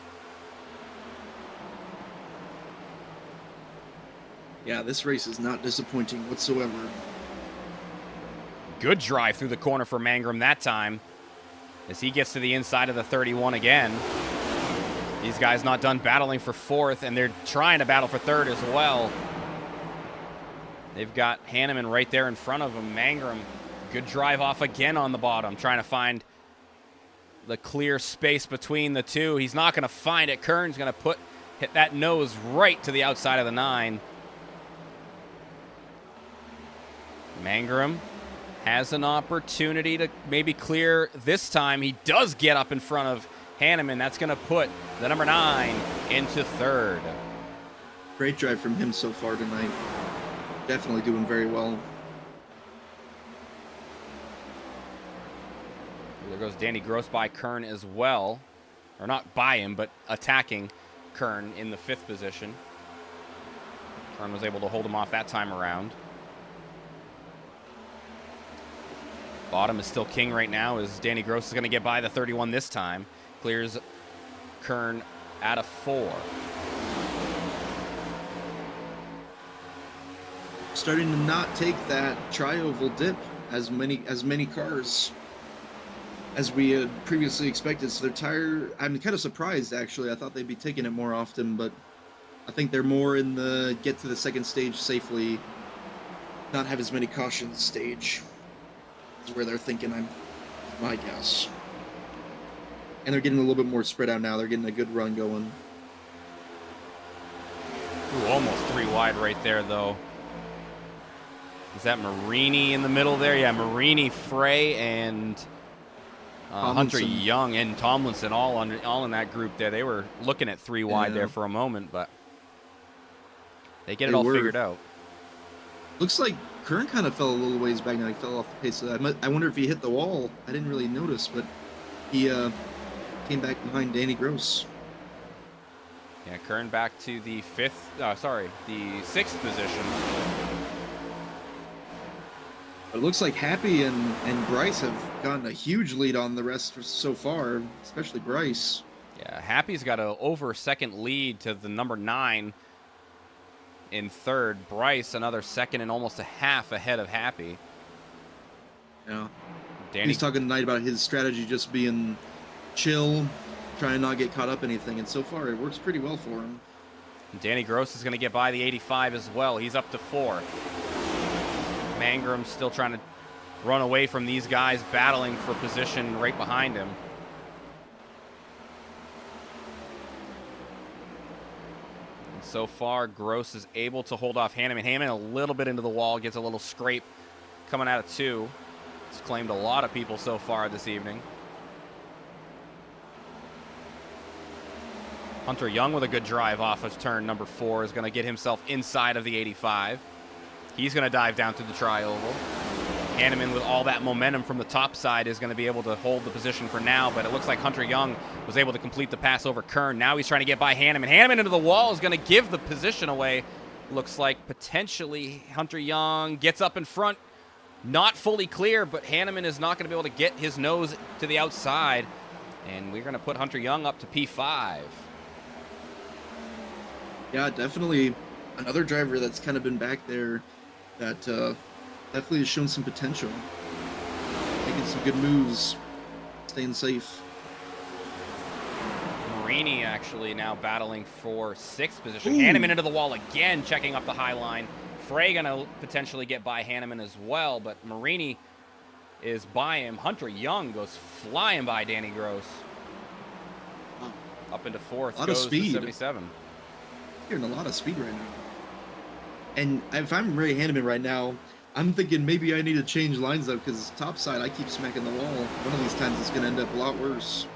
S2: Yeah, this race is not disappointing whatsoever.
S1: Good drive through the corner for Mangrum that time as he gets to the inside of the 31 again. These guys not done battling for 4th, and they're trying to battle for 3rd as well. They've got Hanneman right there in front of him. Mangrum, good drive off again on the bottom, trying to find the clear space between the two. He's not going to find it. Kern's going to hit that nose right to the outside of the 9. Mangrum has an opportunity to maybe clear this time. He does get up in front of Hanneman. That's going to put the number 9 into 3rd.
S2: Great drive from him so far tonight. Definitely doing very well.
S1: There goes Danny Gross by Kern as well. Or not by him, but attacking Kern in the 5th position. Kern was able to hold him off that time around. Bottom is still king right now as Danny Gross is going to get by the 31 this time. Clears Kern out of 4.
S2: Starting to not take that tri-oval dip as many cars as we had previously expected. So their tire, I'm kind of surprised actually. I thought they'd be taking it more often, but I think they're more in the get to the 2nd stage safely, not have as many cautions stage. Is where they're thinking, my guess. And they're getting a little bit more spread out now. They're getting a good run going.
S1: Ooh, almost 3 wide right there, though. Is that Marini in the middle there? Yeah, Marini, Frey, and Hunter Young and Tomlinson all in that group there. They were looking at 3 wide there for a moment, but they get it all figured out.
S2: Looks like Kern kind of fell a little ways back now. He fell off the pace. I wonder if he hit the wall. I didn't really notice, but he came back behind Danny Gross.
S1: Yeah, Kern back to the 6th position.
S2: But it looks like Happy and Bryce have gotten a huge lead on the rest so far, especially Bryce.
S1: Yeah, Happy's got a over 2nd lead to the number 9 in 3rd. Bryce another 2nd and almost a half ahead of Happy.
S2: Yeah.
S1: Danny,
S2: he's talking tonight about his strategy just being chill, trying to not get caught up in anything, and so far it works pretty well for him.
S1: Danny Gross is going to get by the 85 as well. He's up to 4th. Mangrum's still trying to run away from these guys battling for position right behind him. So far, Gross is able to hold off Hanneman. Hanneman a little bit into the wall, gets a little scrape coming out of 2. It's claimed a lot of people so far this evening. Hunter Young with a good drive off of turn number 4 is going to get himself inside of the 85. He's going to dive down through the tri-oval. Hanneman with all that momentum from the top side is going to be able to hold the position for now, but it looks like Hunter Young was able to complete the pass over Kern. Now he's trying to get by Hanneman. Hanneman into the wall is going to give the position away. Looks like potentially Hunter Young gets up in front. Not fully clear, but Hanneman is not going to be able to get his nose to the outside. And we're going to put Hunter Young up to P5.
S2: Yeah, definitely another driver that's kind of been back there that definitely has shown some potential. Making some good moves, staying safe.
S1: Marini actually now battling for 6th position. Ooh. Hanneman into the wall again, checking up the high line. Frey going to potentially get by Hanneman as well, but Marini is by him. Hunter Young goes flying by Danny Gross.
S2: Wow.
S1: Up into 4th.
S2: A lot of speed.
S1: 77.
S2: Hearing a lot of speed right now. And if I'm Ray Hanneman right now, I'm thinking maybe I need to change lines up because topside I keep smacking the wall. One of these times it's going to end up a lot worse.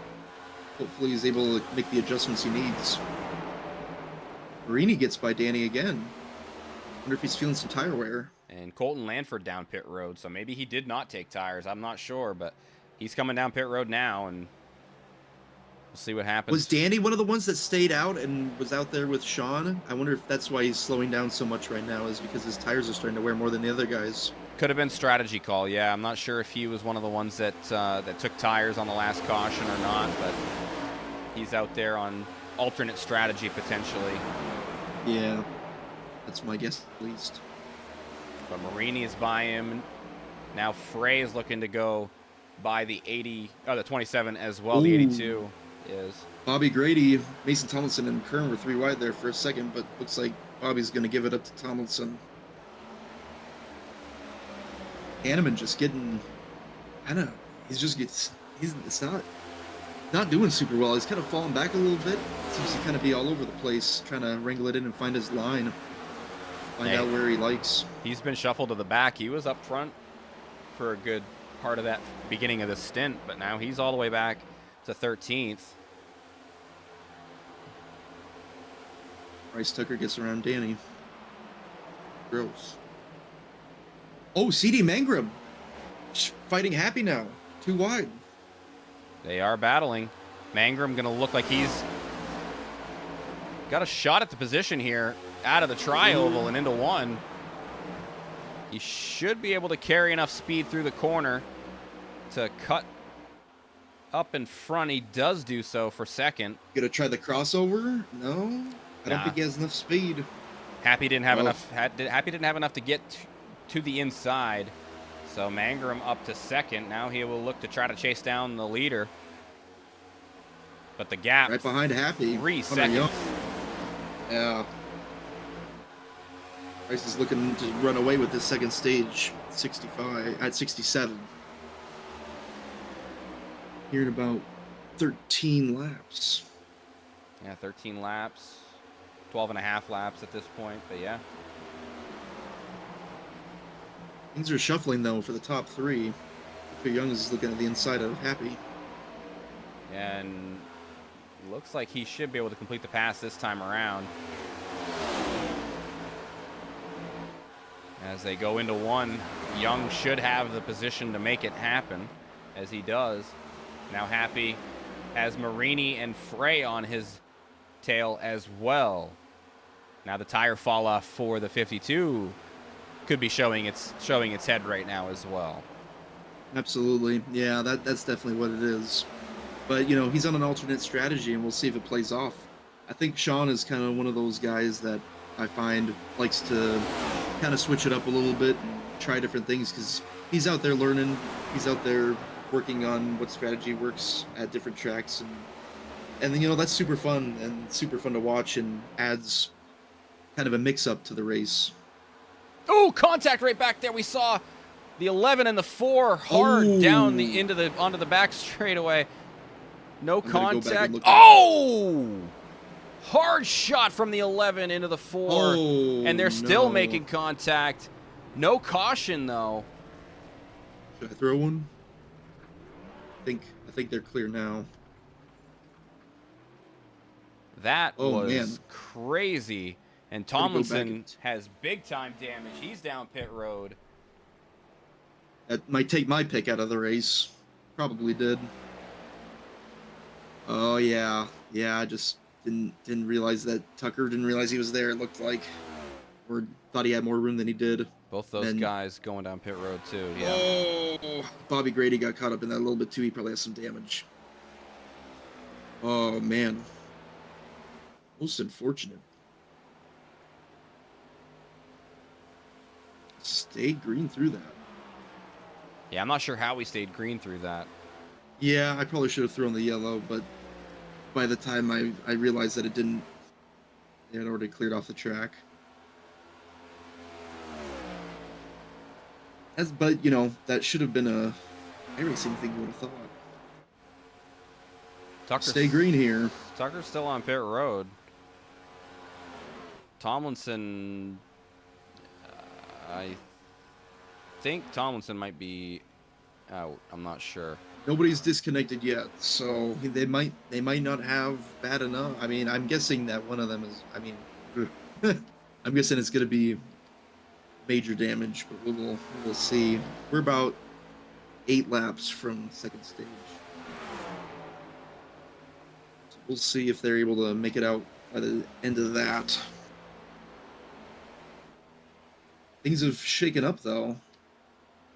S2: Hopefully he's able to make the adjustments he needs. Marini gets by Danny again. Wonder if he's feeling some tire wear.
S1: And Colton Lanford down pit road, so maybe he did not take tires. I'm not sure, but he's coming down pit road now, and we'll see what happens.
S2: Was Danny one of the ones that stayed out and was out there with Sean? I wonder if that's why he's slowing down so much right now, is because his tires are starting to wear more than the other guys.
S1: Could have been strategy call, yeah. I'm not sure if he was one of the ones that that took tires on the last caution or not, but he's out there on alternate strategy potentially.
S2: Yeah, that's my guess at least.
S1: But Marini is by him. Now Frey is looking to go by the 27 as well.
S2: Ooh.
S1: The 82 is.
S2: Bobby Grady, Mason Tomlinson, and Kern were 3 wide there for a second, but looks like Bobby's going to give it up to Tomlinson. Hanneman just getting, I don't know, it's not doing super well. He's kind of falling back a little bit. Seems to kind of be all over the place, trying to wrangle it in and find his line. Find out where he likes.
S1: He's been shuffled to the back. He was up front for a good part of that beginning of the stint, but now he's all the way back to 13th.
S2: Bryce Tucker gets around Danny. Gross. Oh, CD Mangrum fighting Happy now. 2 wide.
S1: They are battling. Mangrum going to look like he's got a shot at the position here out of the tri-oval and into 1. He should be able to carry enough speed through the corner to cut up in front. He does do so for second.
S2: Gonna try the crossover? No, I don't think he has enough speed.
S1: Happy didn't have enough. Happy didn't have enough to get to the inside. So Mangrum up to second. Now he will look to try to chase down the leader. But the gap
S2: right behind Happy.
S1: 3 seconds.
S2: Yeah. Bryce is looking to run away with this second stage. 67. Here in about 13 laps.
S1: Yeah, 13 laps. 12 and a half laps at this point, but yeah.
S2: Things are shuffling, though, for the top 3. Peter Young is looking at the inside of Happy.
S1: And looks like he should be able to complete the pass this time around. As they go into 1, Young should have the position to make it happen, as he does. Now Happy has Marini and Frey on his tail as well. Now the tire fall off for the 52 could be showing its head right now as well.
S2: Absolutely. Yeah, that's definitely what it is. But, you know, he's on an alternate strategy, and we'll see if it plays off. I think Sean is kind of one of those guys that I find likes to kind of switch it up a little bit and try different things, because he's out there learning. He's out there working on what strategy works at different tracks. And you know, that's super fun and super fun to watch, and adds kind of a mix-up to the race.
S1: Oh, contact right back there. We saw the 11 and the 4 hard down the onto the back straightaway. No contact. Oh! Hard shot from the 11 into the 4. And they're still making contact. No caution, though.
S2: Should I throw one? I think they're clear now.
S1: That was crazy. And Tomlinson has big-time damage. He's down pit road.
S2: That might take my pick out of the race. Probably did. Oh, yeah. Yeah, I just didn't realize that Tucker didn't realize he was there, it looked like. Or thought he had more room than he did.
S1: Both those guys going down pit road, too. Yeah.
S2: Oh, Bobby Grady got caught up in that a little bit, too. He probably has some damage. Oh, man. Most unfortunate. Stayed green through that.
S1: Yeah, I'm not sure how we stayed green through that.
S2: Yeah, I probably should have thrown the yellow, but by the time I realized that it didn't, it had already cleared off the track. But, you know, that should have been a racing thing you would have thought. Stay green here.
S1: Tucker's still on pit road. Tomlinson, I think Tomlinson might be out. I'm not sure.
S2: Nobody's disconnected yet, so they might not have bad enough. I mean, I'm guessing that one of them is. I mean, I'm guessing it's going to be major damage, but we'll see. We're about 8 laps from second stage. So we'll see if they're able to make it out by the end of that. Things have shaken up, though.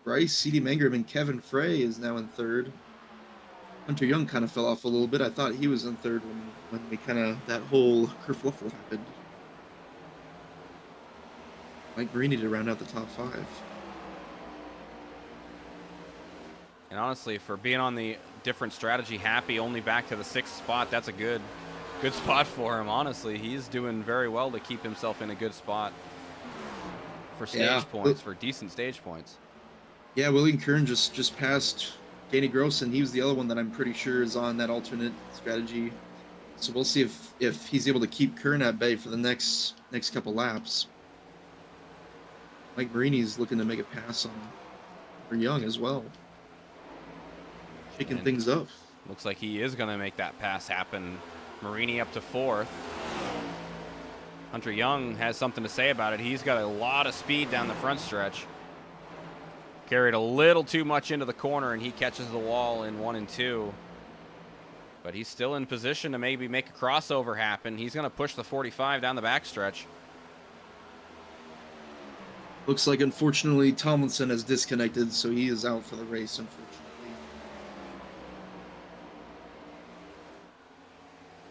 S2: Bryce, C.D. Mangrum, and Kevin Frey is now in third. Hunter Young kind of fell off a little bit. I thought he was in third when we kind of, that whole kerfluffle happened. Mike Marini to round out the top 5.
S1: And honestly, for being on the different strategy, Happy only back to the 6th spot, that's a good spot for him. Honestly, he's doing very well to keep himself in a good spot for stage points, for decent stage points.
S2: Yeah, William Kern just passed Danny Gross, and he was the other one that I'm pretty sure is on that alternate strategy. So we'll see if he's able to keep Kern at bay for the next couple laps. Mike Marini's looking to make a pass on for Young as well. Shaking things up.
S1: Looks like he is going to make that pass happen. Marini up to 4th. Hunter Young has something to say about it. He's got a lot of speed down the front stretch. Carried a little too much into the corner, and he catches the wall in 1 and 2. But he's still in position to maybe make a crossover happen. He's going to push the 45 down the backstretch.
S2: Looks like, unfortunately, Tomlinson has disconnected, so he is out for the race, unfortunately.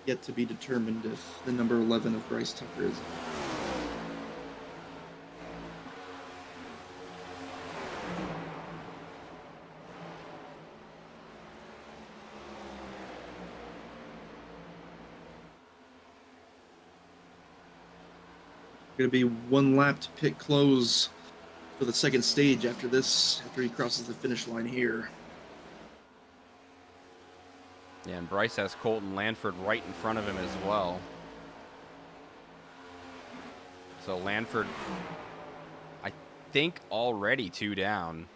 S2: Yet to be determined if the number 11 of Bryce Tucker is. Going to be 1 lap to pit close for the second stage after he crosses the finish line here.
S1: Yeah, and Bryce has Colton Lanford right in front of him as well. So Lanford, I think, already 2 down.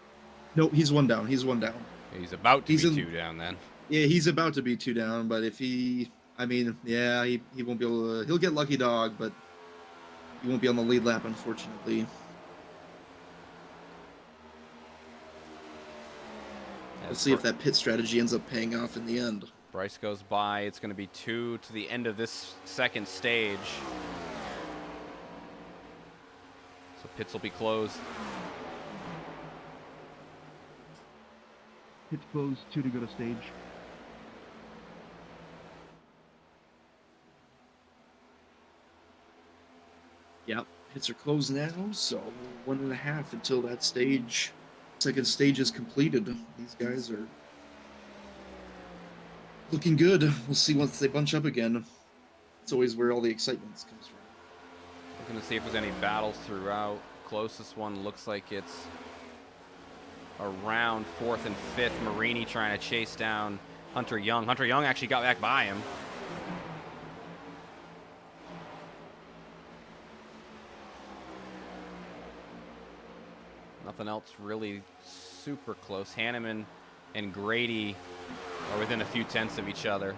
S2: Nope, he's 1 down. He's 1 down.
S1: He's about to be 2 down then.
S2: Yeah, he's about to be 2 down, but if he won't be able to, he'll get lucky dog, but he won't be on the lead lap, unfortunately. We'll see if that pit strategy ends up paying off in the end.
S1: Bryce goes by. It's going to be 2 to the end of this second stage. So pits will be closed.
S6: Pits closed, 2 to go to stage.
S2: Yep, pits are closed now, so 1.5 until that stage. Second stage is completed. These guys are looking good. We'll see once they bunch up again. It's always where all the excitement comes from.
S1: Looking to see if there's any battles throughout. Closest one looks like it's around 4th and 5th. Marini trying to chase down Hunter Young. Hunter Young actually got back by him. Nothing else really super close. Hanneman and Grady are within a few tenths of each other.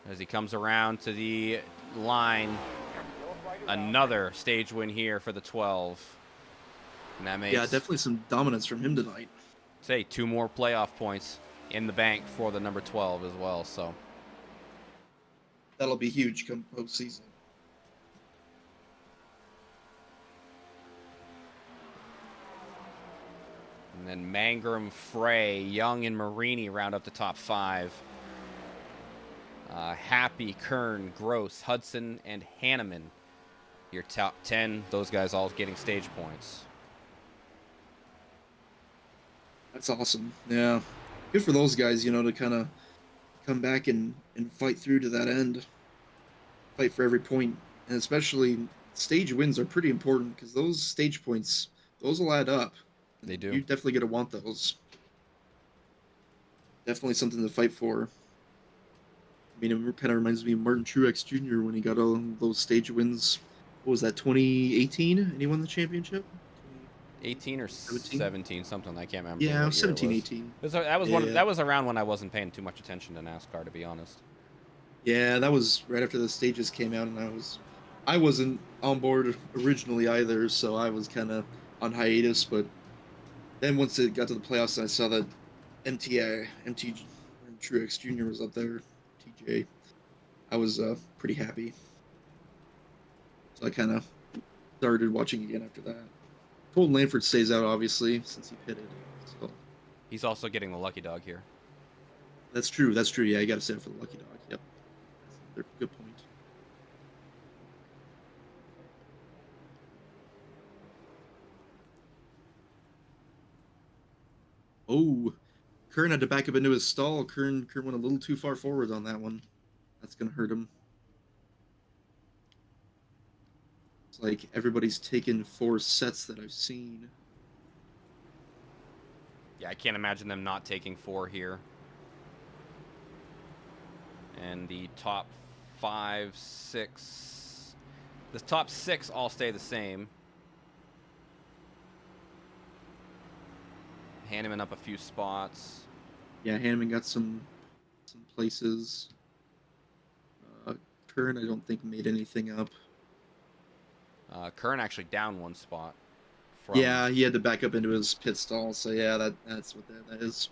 S1: As he comes around to the line, another stage win here for the 12. And that makes,
S2: definitely some dominance from him tonight.
S1: Say 2 more playoff points in the bank for the number 12 as well. So
S2: that'll be huge come postseason.
S1: And then Mangrum, Frey, Young, and Marini round up the top 5. Happy, Kern, Gross, Hudson, and Hanneman. Your top 10. Those guys all getting stage points.
S2: That's awesome. Yeah. Good for those guys, to kind of come back and fight through to that end. Fight for every point. And especially stage wins are pretty important because those stage points, those will add up.
S1: They do.
S2: You're definitely going to want those. Definitely something to fight for. I mean, it kind of reminds me of Martin Truex Jr. when he got all those stage wins. What was that, 2018? And he won the championship?
S1: 18 or 17, something. I can't remember.
S2: Yeah,
S1: what year
S2: 17,
S1: it was.
S2: 18.
S1: That was around when I wasn't paying too much attention to NASCAR, to be honest.
S2: Yeah, that was right after the stages came out, and I wasn't on board originally either, so I was kind of on hiatus. But then once it got to the playoffs, and I saw that MT and Truex Jr. was up there, TJ, I was pretty happy. So I kind of started watching again after that. Colton Lanford stays out, obviously, since he pitted. So
S1: He's also getting the lucky dog here.
S2: that's true. That's true. Yeah, you got to stay out for the lucky dog. Yep. That's a good point. Oh, Kern had to back up into his stall. Kern went a little too far forward on that one. That's going to hurt him. It's like everybody's taken 4 sets that I've seen.
S1: Yeah, I can't imagine them not taking 4 here. And the top 5, 6... The top 6 all stay the same. Hanneman up a few spots.
S2: Yeah, Hanneman got some places. Kern, I don't think, made anything up.
S1: Kern actually down 1 spot.
S2: Yeah, he had to back up into his pit stall, so yeah, that's what that is.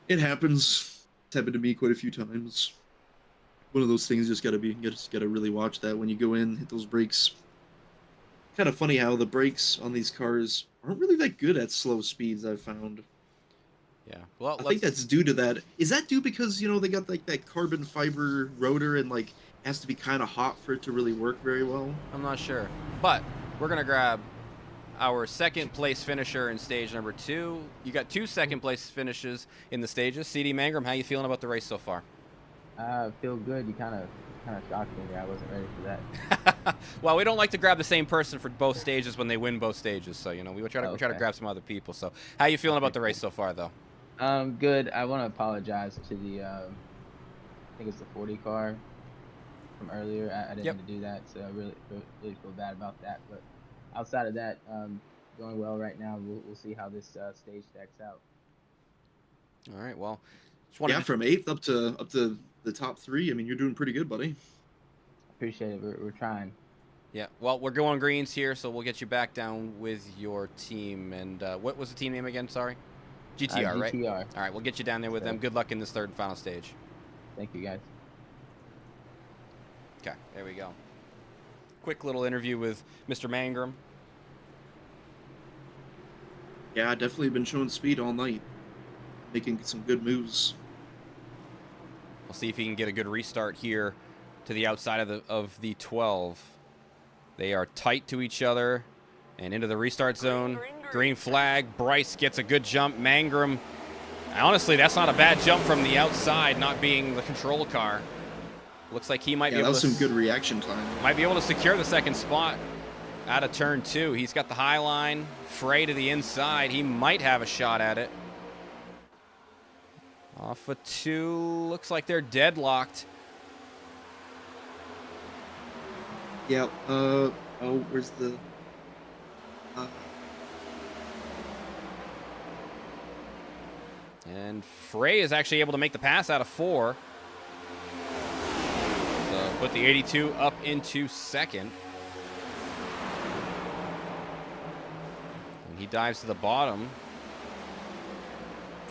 S2: It happens. It's happened to me quite a few times. One of those things, you just gotta really watch that when you go in, hit those brakes. Kind of funny how the brakes on these cars aren't really that good at slow speeds, I've found.
S1: Yeah. Well,
S2: I think that's due to that. Is that due because, they got like that carbon fiber rotor and like has to be kind of hot for it to really work very well?
S1: I'm not sure. But we're going to grab our second place finisher in stage number 2. You got 2 second place finishes in the stages. CD Mangrum, how you feeling about the race so far?
S8: I feel good. You kind of shocked me there. I wasn't ready for that.
S1: Well, we don't like to grab the same person for both stages when they win both stages. So, we try to grab some other people. So, how you feeling about the race so far, though?
S8: Good. I want to apologize to the, I think it's the 40 car from earlier. I didn't mean to do that, so I really feel bad about that. But outside of that, going well right now. We'll see how this stage stacks out.
S1: All right. Well,
S2: from 8th up to the top 3. I mean, you're doing pretty good, buddy.
S8: Appreciate it. We're trying.
S1: Yeah. Well, we're going greens here, so we'll get you back down with your team. And what was the team name again? Sorry. GTR, right?
S8: GTR.
S1: All right, we'll get you down there with them. Good luck in this 3rd and final stage.
S8: Thank you, guys.
S1: Okay, there we go. Quick little interview with Mr. Mangrum.
S2: Yeah, definitely been showing speed all night. Making some good moves.
S1: We'll see if he can get a good restart here to the outside of the 12. They are tight to each other and into the restart zone. Green flag. Bryce gets a good jump. Mangrum, honestly, that's not a bad jump from the outside, not being the control car. Looks like he might be able to...
S2: that was some good reaction time.
S1: Might be able to secure the 2nd spot out of turn 2. He's got the high line. Frey to the inside. He might have a shot at it. Off of 2. Looks like they're deadlocked.
S2: Yeah. Where's the...
S1: And Frey is actually able to make the pass out of 4. So put the 82 up into 2nd. And he dives to the bottom.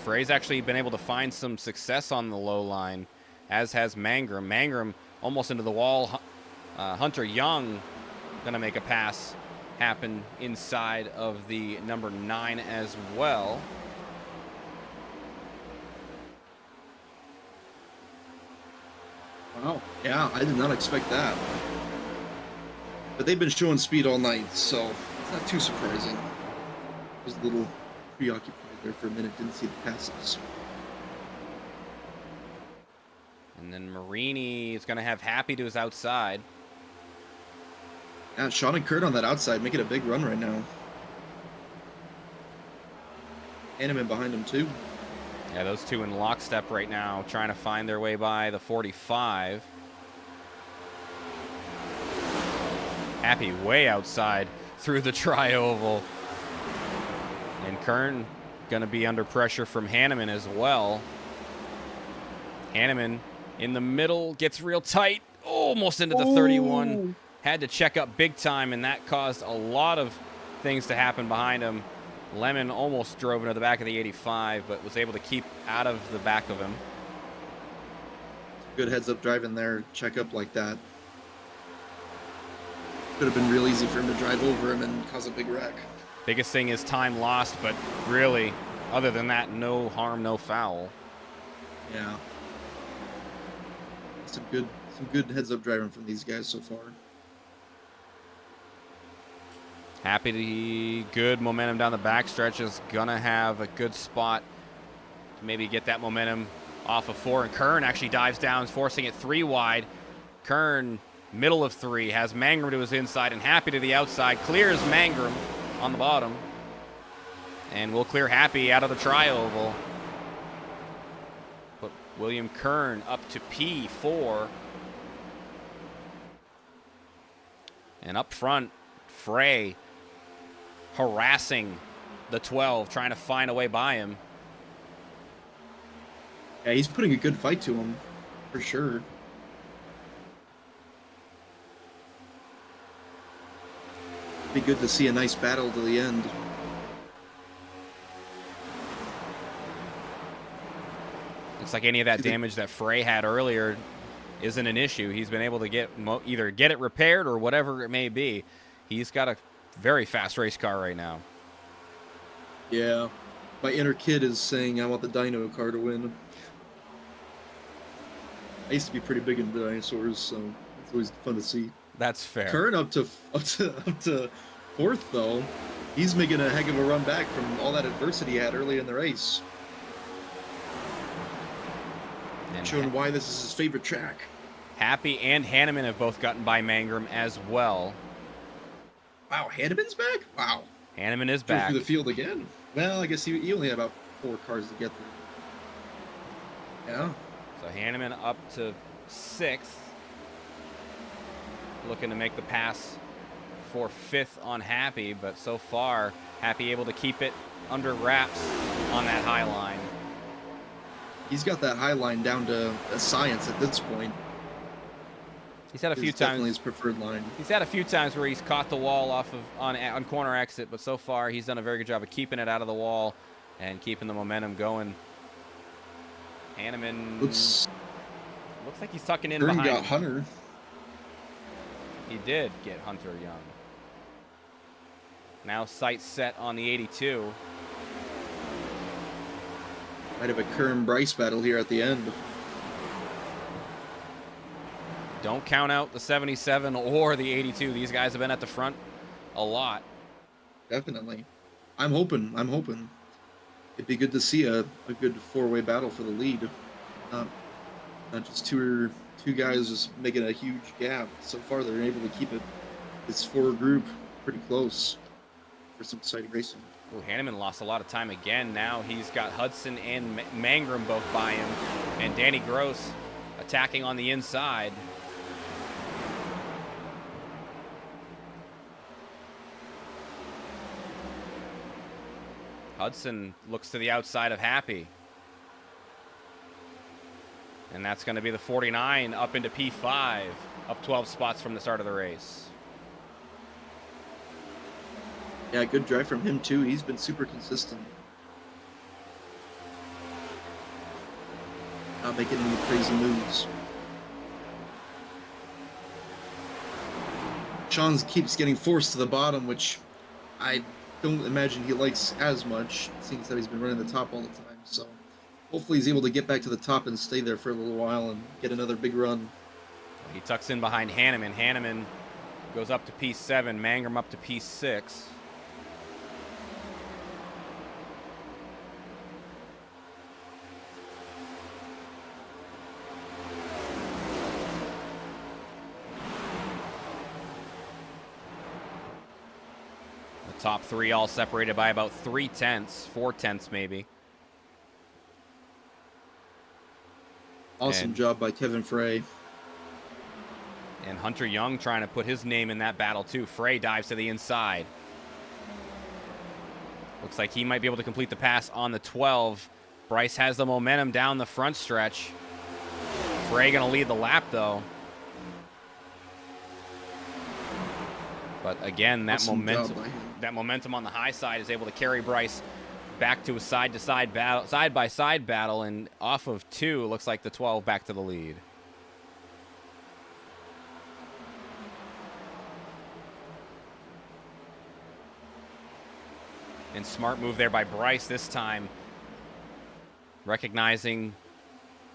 S1: Frey's actually been able to find some success on the low line, as has Mangrum. Mangrum almost into the wall. Hunter Young gonna make a pass happen inside of the number 9 as well.
S2: Wow. Yeah, I did not expect that. But they've been showing speed all night, so it's not too surprising. I was a little preoccupied there for a minute, didn't see the passes.
S1: And then Marini is going to have Happy to his outside.
S2: Yeah, Sean and Kurt on that outside, making a big run right now. Hanneman behind him, too.
S1: Yeah, those two in lockstep right now, trying to find their way by the 45. Happy way outside through the tri-oval. And Kern going to be under pressure from Hanneman as well. Hanneman In the middle, gets real tight, almost into the 31. Had to check up big time, and that caused a lot of things to happen behind him. Lemon almost drove into the back of the 85, but was able to keep out of the back of him.
S2: Good heads-up driving there, check up like that. Could have been real easy for him to drive over him and cause a big wreck.
S1: Biggest thing is time lost, but really, other than that, no harm, no foul.
S2: Yeah. Some good heads-up driving from these guys so far.
S1: Happy, good momentum down the backstretch, is gonna have a good spot to maybe get that momentum off of 4. And Kern actually dives down, forcing it 3 wide. Kern, middle of 3, has Mangrum to his inside and Happy to the outside. Clears Mangrum on the bottom. And will clear Happy out of the tri-oval. Put William Kern up to P4. And up front, Frey harassing the 12, trying to find a way by him.
S2: Yeah, he's putting a good fight to him, for sure. Be good to see a nice battle to the end.
S1: Looks like any of that damage that Frey had earlier isn't an issue. He's been able to get either get it repaired or whatever it may be. He's got a very fast race car right now.
S2: Yeah. My inner kid is saying I want the dyno car to win. I used to be pretty big into dinosaurs, so it's always fun to see.
S1: That's fair.
S2: Kern up to 4th though. He's making a heck of a run back from all that adversity he had early in the race.
S1: And
S2: showing why this is his favorite track.
S1: Happy and Hanneman have both gotten by Mangrum as well.
S2: Wow, Hanneman's back? Wow.
S1: Hanneman is
S2: Drove
S1: back.
S2: through the field again. Well, I guess he only had about 4 cars to get through. Yeah.
S1: So Hanneman up to 6th. Looking to make the pass for 5th on Happy, but so far, Happy able to keep it under wraps on that high line.
S2: He's got that high line down to a science at this point.
S1: He's had a few times.
S2: Definitely his preferred line.
S1: He's had a few times where he's caught the wall off of on corner exit, but so far he's done a very good job of keeping it out of the wall and keeping the momentum going. Hanneman looks like he's tucking in behind.
S2: Got Hunter.
S1: He did get Hunter Young. Now sights set on the 82.
S2: Might have a Kern Bryce battle here at the end.
S1: Don't count out the 77 or the 82. These guys have been at the front a lot.
S2: Definitely. I'm hoping. It'd be good to see a good 4-way battle for the lead. Not just two guys just making a huge gap. So far, they're able to keep this 4 group pretty close for some exciting racing.
S1: Ooh, Hanneman lost a lot of time again. Now he's got Hudson and Mangrum both by him. And Danny Gross attacking on the inside. Hudson looks to the outside of Happy. And that's going to be the 49 up into P5, up 12 spots from the start of the race.
S2: Yeah, good drive from him too. He's been super consistent. Not making any crazy moves. Sean keeps getting forced to the bottom, which I don't imagine he likes as much, seeing that he's been running the top all the time. So hopefully he's able to get back to the top and stay there for a little while and get another big run.
S1: He tucks in behind Hanneman. Hanneman goes up to P7, Mangrum up to P6. Top 3 all separated by about 4 tenths maybe.
S2: Awesome job by Kevin Frey.
S1: And Hunter Young trying to put his name in that battle too. Frey dives to the inside. Looks like he might be able to complete the pass on the 12. Bryce has the momentum down the front stretch. Frey going to lead the lap, though. But again, that
S2: Awesome job
S1: momentum,
S2: by him.
S1: that momentum on the high side is able to carry Bryce back to a side-to-side battle, side-by-side battle, and off of 2, looks like the 12 back to the lead. And smart move there by Bryce this time, recognizing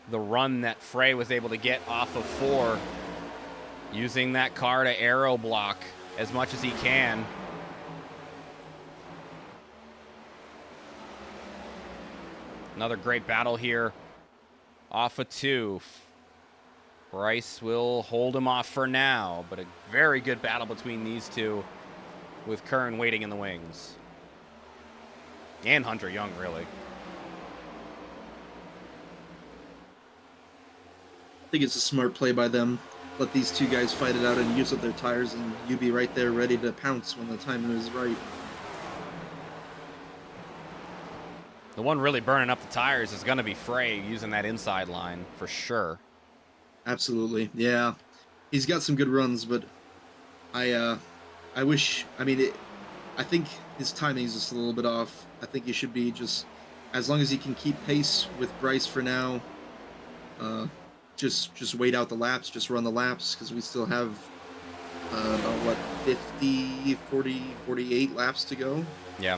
S1: the run that Frey was able to get off of 4, using that car to aero block as much as he can. Another great battle here off of 2. Bryce will hold him off for now, but a very good battle between these two with Kern waiting in the wings. And Hunter Young, really.
S2: I think it's a smart play by them. Let these two guys fight it out and use up their tires, and you be right there ready to pounce when the time is right.
S1: The one really burning up the tires is going to be Frey using that inside line for sure.
S2: Absolutely, yeah. He's got some good runs, but I wish. I mean, I think his timing is just a little bit off. I think he should be just, as long as he can keep pace with Bryce for now. Just wait out the laps, just run the laps, because we still have about, what, 50, 40, 48 laps to go.
S1: Yeah.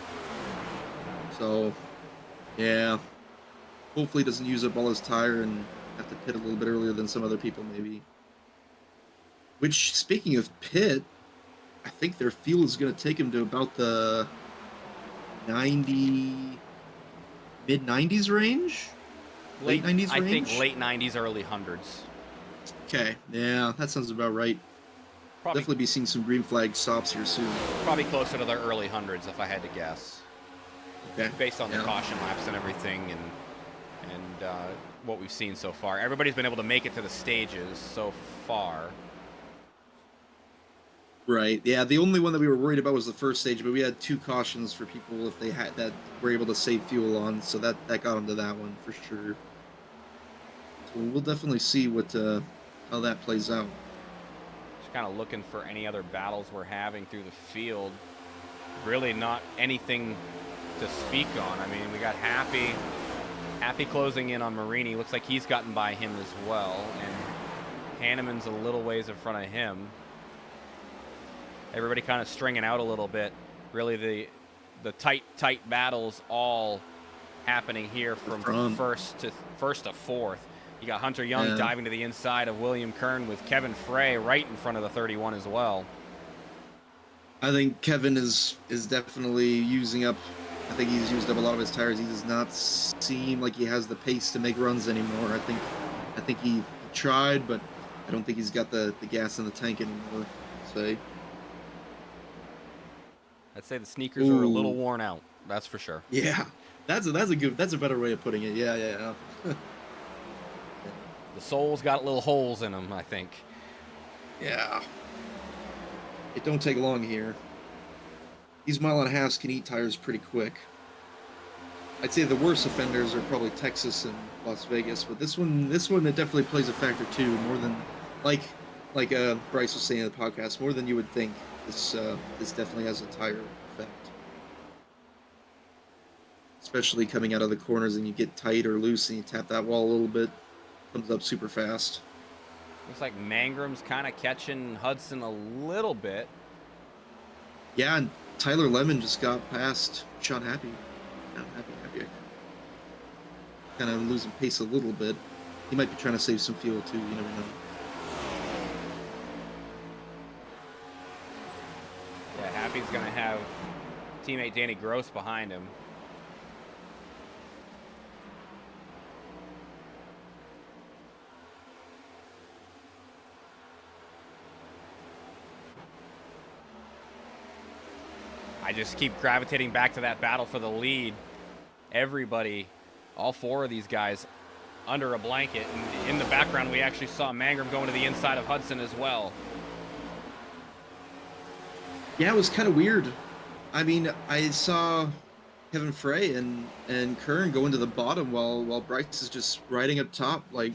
S2: So, yeah. Hopefully he doesn't use up all his tire and have to pit a little bit earlier than some other people, maybe. Which, speaking of pit, I think their fuel is going to take him to about the 90, mid-90s range? Late 90s range?
S1: I think late 90s, early 100s.
S2: Okay, yeah, that sounds about right.
S1: Probably,
S2: Definitely be seeing some green flag stops here soon.
S1: probably closer to the early 100s if I had to guess.
S2: Okay.
S1: Based on the
S2: Yeah.
S1: caution laps and everything and what we've seen so far. Everybody's been able to make it to the stages so far.
S2: Right. Yeah, the only one that we were worried about was the first stage, but we had 2 cautions for people if they had that were able to save fuel on, so that got them to that one for sure. So we'll definitely see what how that plays out.
S1: Just kind of looking for any other battles we're having through the field. Really not anything to speak on. I mean, we got Happy closing in on Marini. Looks like he's gotten by him as well, and Hanneman's a little ways in front of him. Everybody kind of stringing out a little bit. Really, the tight battles all happening here from first to fourth. You got Hunter Young diving to the inside of William Kern with Kevin Frey right in front of the 31 as well.
S2: I think Kevin is definitely using up. I think he's used up a lot of his tires. He does not seem like he has the pace to make runs anymore. I think he tried, but I don't think he's got the gas in the tank anymore. Say.
S1: I'd say the sneakers are a little worn out. That's for sure.
S2: Yeah, that's a better way of putting it. Yeah.
S1: The sole's got little holes in them, I think.
S2: Yeah. It don't take long here. These mile and a halves can eat tires pretty quick. I'd say the worst offenders are probably Texas and Las Vegas, but this one it definitely plays a factor too, more than like Bryce was saying in the podcast, more than you would think. This definitely has a tire effect. Especially coming out of the corners and you get tight or loose and you tap that wall a little bit, comes up super fast.
S1: Looks like Mangram's kind of catching Hudson a little bit.
S2: Yeah, and Tyler Lemon just got past Sean Happy. Happy. Kind of losing pace a little bit. He might be trying to save some fuel too, you never know.
S1: Yeah, Happy's going to have teammate Danny Gross behind him. I just keep gravitating back to that battle for the lead. Everybody, all 4 of these guys under a blanket. And in the background, we actually saw Mangrum going to the inside of Hudson as well.
S2: Yeah, it was kind of weird. I mean, I saw Kevin Frey and Kern go into the bottom while Bryce is just riding up top, like,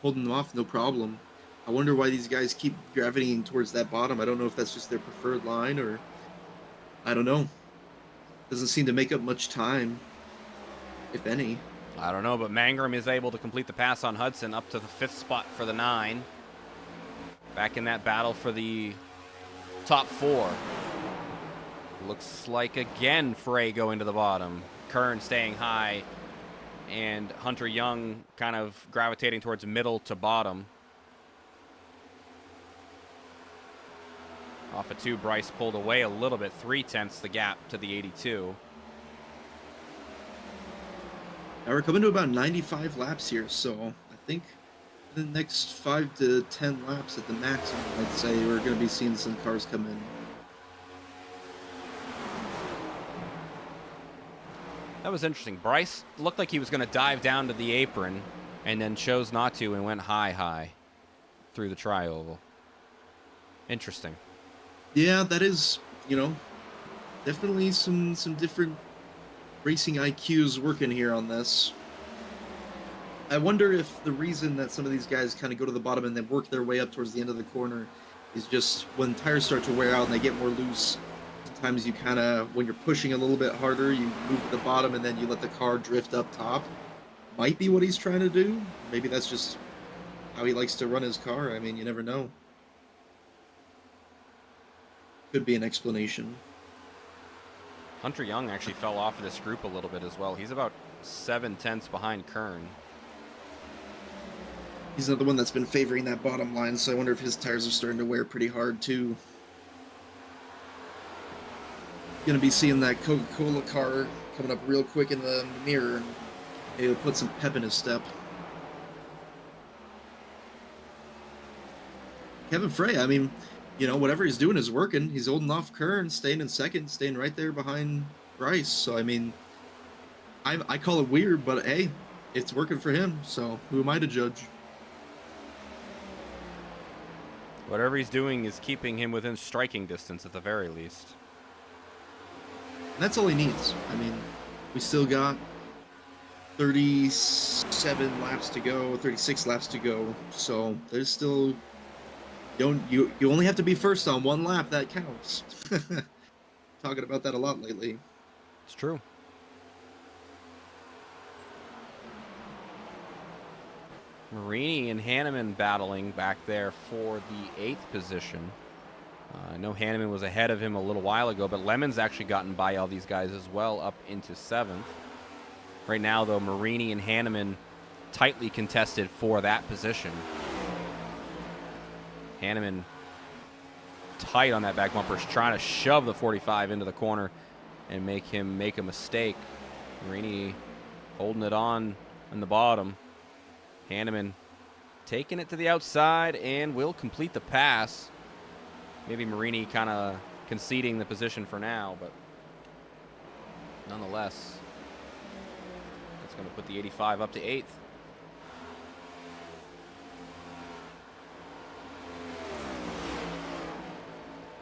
S2: holding them off, no problem. I wonder why these guys keep gravitating towards that bottom. I don't know if that's just their preferred line or I don't know. Doesn't seem to make up much time, if any.
S1: I don't know, but Mangrum is able to complete the pass on Hudson up to the 5th spot for the 9. Back in that battle for the top 4. Looks like again Frey going to the bottom. Kern staying high, and Hunter Young kind of gravitating towards middle to bottom. Off of 2, Bryce pulled away a little bit, 0.3 the gap to the 82.
S2: Now we're coming to about 95 laps here, so I think in the next 5 to 10 laps at the maximum, I'd say we're going to be seeing some cars come in.
S1: That was interesting. Bryce looked like he was going to dive down to the apron and then chose not to and went high through the tri-oval. Interesting.
S2: Yeah, that is, definitely some different racing IQs working here on this. I wonder if the reason that some of these guys kind of go to the bottom and then work their way up towards the end of the corner is just when tires start to wear out and they get more loose. Sometimes you kind of, when you're pushing a little bit harder, you move to the bottom and then you let the car drift up top. Might be what he's trying to do. Maybe that's just how he likes to run his car. I mean, you never know. Could be an explanation.
S1: Hunter Young actually fell off of this group a little bit as well. He's about 0.7 behind Kern.
S2: He's another one that's been favoring that bottom line, so I wonder if his tires are starting to wear pretty hard too. Gonna be seeing that Coca-Cola car coming up real quick in the mirror, and it'll put some pep in his step. Kevin Frey, I mean, whatever he's doing is working. He's holding off Kern, staying in second, staying right there behind Bryce. So, I mean, I call it weird, but hey, it's working for him. So, who am I to judge?
S1: Whatever he's doing is keeping him within striking distance at the very least.
S2: And that's all he needs. I mean, we still got 37 laps to go, 36 laps to go. So, there's still... You only have to be first on one lap. That counts. Talking about that a lot lately.
S1: It's true. Marini and Hanneman battling back there for the 8th position. I know Hanneman was ahead of him a little while ago, but Lemon's actually gotten by all these guys as well, up into 7th. Right now, though, Marini and Hanneman tightly contested for that position. Hanneman tight on that back bumper, trying to shove the 45 into the corner and make him make a mistake. Marini holding it on the bottom. Hanneman taking it to the outside and will complete the pass. Maybe Marini kind of conceding the position for now, but nonetheless, that's going to put the 85 up to 8th.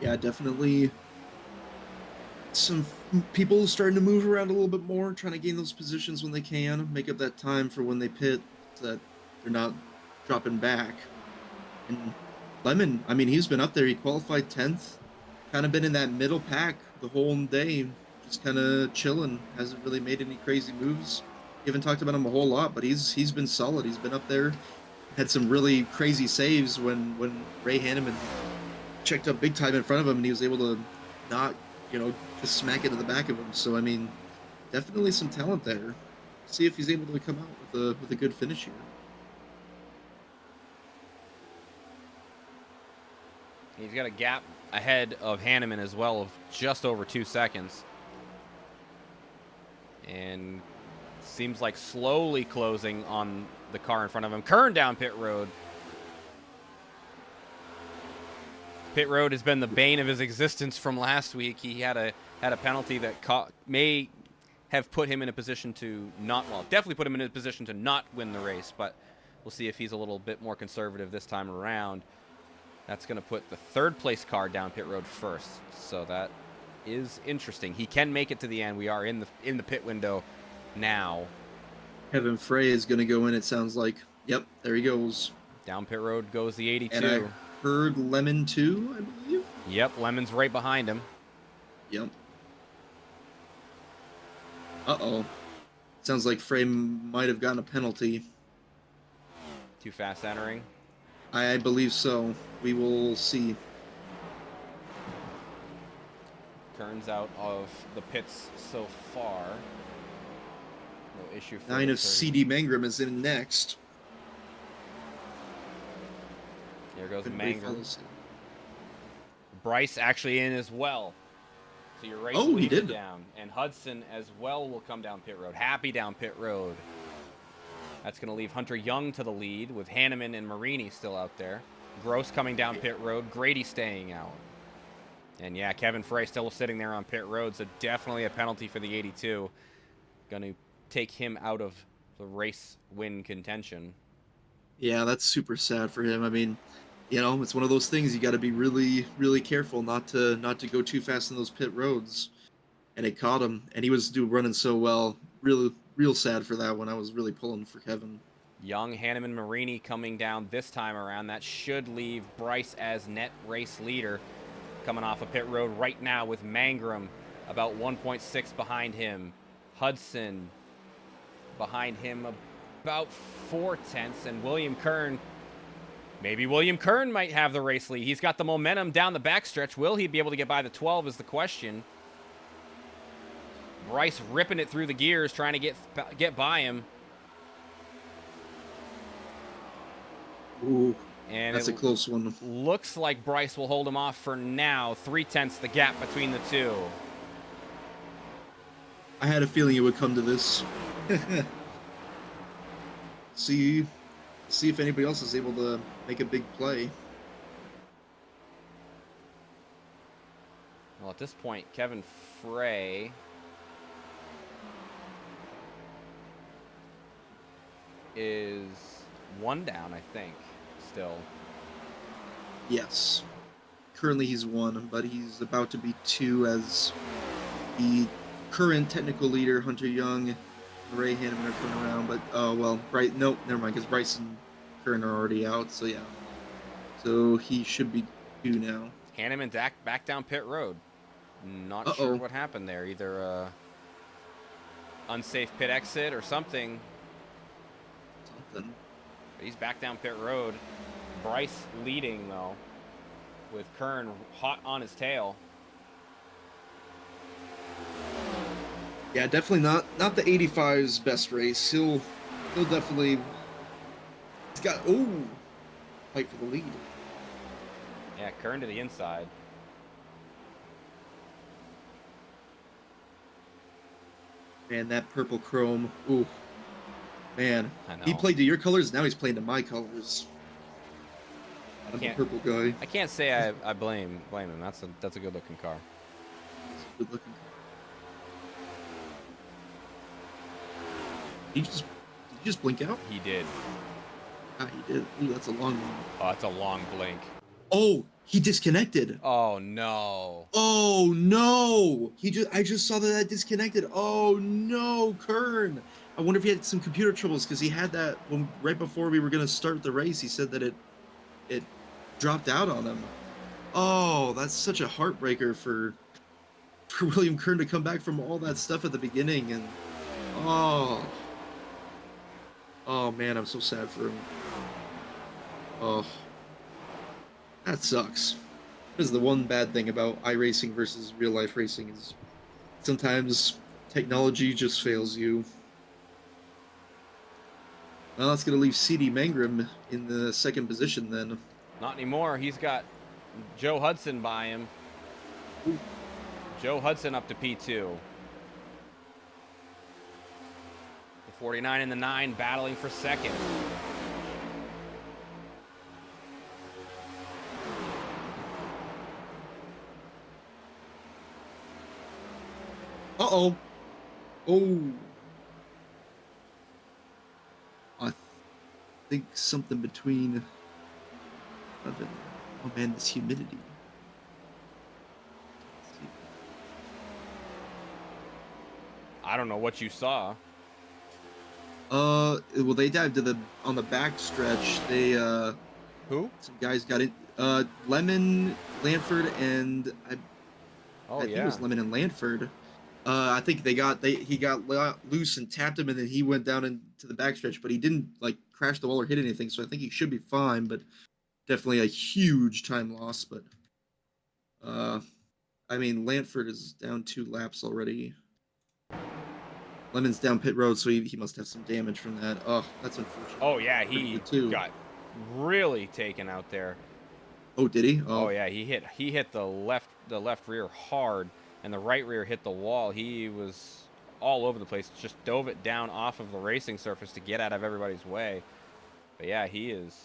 S2: Yeah, definitely some people starting to move around a little bit more, trying to gain those positions when they can, make up that time for when they pit, so that they're not dropping back. And Lemon, I mean, he's been up there. He qualified 10th, kind of been in that middle pack the whole day, just kind of chilling. Hasn't really made any crazy moves. Haven't talked about him a whole lot, but he's been solid. He's been up there, had some really crazy saves when Ray Hanneman checked up big time in front of him, and he was able to not, just smack it to the back of him. So, I mean, definitely some talent there. See if he's able to come out with a good finish here.
S1: He's got a gap ahead of Hanneman as well of just over 2 seconds. And seems like slowly closing on the car in front of him. Kern down pit road. Pit road has been the bane of his existence from last week. He had a penalty that may have put him in a position to definitely put him in a position to not win the race, but we'll see if he's a little bit more conservative this time around. That's going to put the 3rd place car down pit road first, so that is interesting. He can make it to the end. We are in the pit window now.
S2: Kevin Frey is going to go in, it sounds like. Yep, there he goes.
S1: Down pit road goes the
S2: And I
S1: 82.
S2: heard Lemon too, I believe.
S1: Yep, Lemon's right behind him.
S2: Yep. Uh-oh. Sounds like Frame might have gotten a penalty.
S1: Too fast entering.
S2: I believe so. We will see.
S1: Turns out of the pits so far. No issue for
S2: 9
S1: the
S2: of
S1: 30.
S2: CD Mangrum is in next.
S1: There goes
S2: Couldn't
S1: Mangrum.
S2: follows him.
S1: Bryce actually in as well. So your race
S2: Oh, he
S1: leader
S2: did.
S1: down. And Hudson as well will come down pit road. Happy down pit road. That's going to leave Hunter Young to the lead with Hanneman and Marini still out there. Gross coming down pit road. Grady staying out. And yeah, Kevin Frey still sitting there on pit road. So definitely a penalty for the 82. Going to take him out of the race win contention.
S2: Yeah, that's super sad for him. I mean, you know, it's one of those things you got to be really, really careful not to go too fast in those pit roads. And it caught him, and he was running so well. Really, real sad for that one. I was really pulling for Kevin.
S1: Young, Hanneman, Marini coming down this time around. That should leave Bryce as net race leader. Coming off of pit road right now with Mangrum about 1.6 behind him. Hudson behind him about 0.4. And William Kern, maybe William Kern might have the race lead. He's got the momentum down the backstretch. Will he be able to get by the 12 is the question. Bryce ripping it through the gears, trying to get by him.
S2: Ooh,
S1: And
S2: that's a close one.
S1: Looks like Bryce will hold him off for now. 0.3 the gap between the two.
S2: I had a feeling it would come to this. see if anybody else is able to make a big play.
S1: Well, at this point, Kevin Frey is 1 down, I think, still.
S2: Yes. Currently he's 1, but he's about to be 2 as the current technical leader, Hunter Young, and Ray Hanneman are coming around. But, nope, never mind, because Bryce and Kern are already out, so yeah. So he should be 2 now.
S1: Hanneman back down pit road. Not sure what happened there. Either unsafe pit exit or something. But he's back down pit road. Bryce leading, though, with Kern hot on his tail.
S2: Yeah, definitely not the 85's best race. He'll definitely. He's got fight for the lead.
S1: Yeah, Kern to the inside.
S2: Man, that purple chrome. Ooh, man.
S1: I know.
S2: He played to your colors. Now he's playing to my colors. I'm the purple guy.
S1: I can't say I blame him. That's a good looking car.
S2: It's a good looking car. Did he just blink out?
S1: He did.
S2: Ah, he did. Ooh, that's a long one.
S1: Oh, that's a long blink.
S2: Oh, he disconnected.
S1: Oh no.
S2: Oh no! I just saw that disconnected. Oh no, Kern! I wonder if he had some computer troubles because he had that right before we were gonna start the race. He said that it dropped out on him. Oh, that's such a heartbreaker for William Kern to come back from all that stuff at the beginning, and oh man, I'm so sad for him. Oh, that sucks. That is the one bad thing about iRacing versus real life racing is sometimes technology just fails you. Well, that's going to leave CD Mangrum in the second position then.
S1: Not anymore. He's got Joe Hudson by him.
S2: Ooh.
S1: Joe Hudson up to P2. The 49 and the 9 battling for second.
S2: Uh-oh. Oh. I think something between... Oh man, this humidity.
S1: I don't know what you saw.
S2: Well, they dived to on the back stretch. They
S1: Who?
S2: some guys got in. Lemon, Lanford, and
S1: Oh
S2: I think it
S1: yeah.
S2: was Lemon and Lanford. I think he got loose and tapped him, and then he went down into the backstretch, but he didn't like crash the wall or hit anything, so I think he should be fine. But definitely a huge time loss. But I mean, Lanford is down 2 laps already. Lemon's down pit road, so he must have some damage from that. Oh, that's unfortunate.
S1: Oh yeah,
S2: Pretty
S1: he
S2: good, too.
S1: got really taken out there.
S2: Oh, did he?
S1: Oh yeah, he hit the left rear hard, and the right rear hit the wall. He was all over the place. Just dove it down off of the racing surface to get out of everybody's way. But yeah, he is.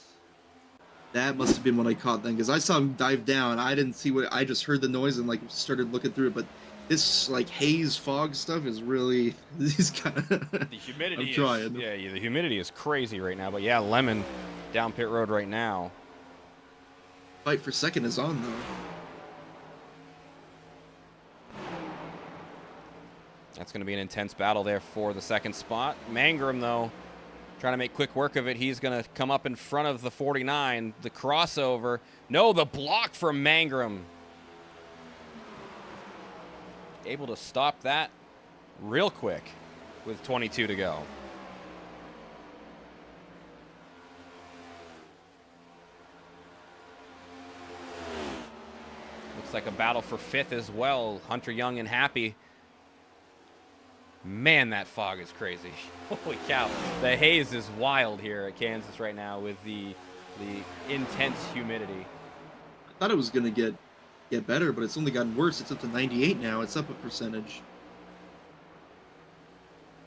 S2: That must have been what I caught then, because I saw him dive down. I didn't see what I just heard the noise and like started looking through it. But this like haze fog stuff is really these kind of.
S1: The humidity.
S2: I'm trying.
S1: The humidity is crazy right now. But yeah, Lemon down pit road right now.
S2: Fight for second is on though.
S1: That's going to be an intense battle there for the second spot. Mangrum, though, trying to make quick work of it. He's going to come up in front of the 49. The crossover. No, the block from Mangrum. Able to stop that real quick with 22 to go. Looks like a battle for fifth as well. Hunter Young and Happy. Man, that fog is crazy. Holy cow. The haze is wild here at Kansas right now with the intense humidity.
S2: I thought it was gonna get better, but it's only gotten worse. It's up to 98 now. It's up a percentage.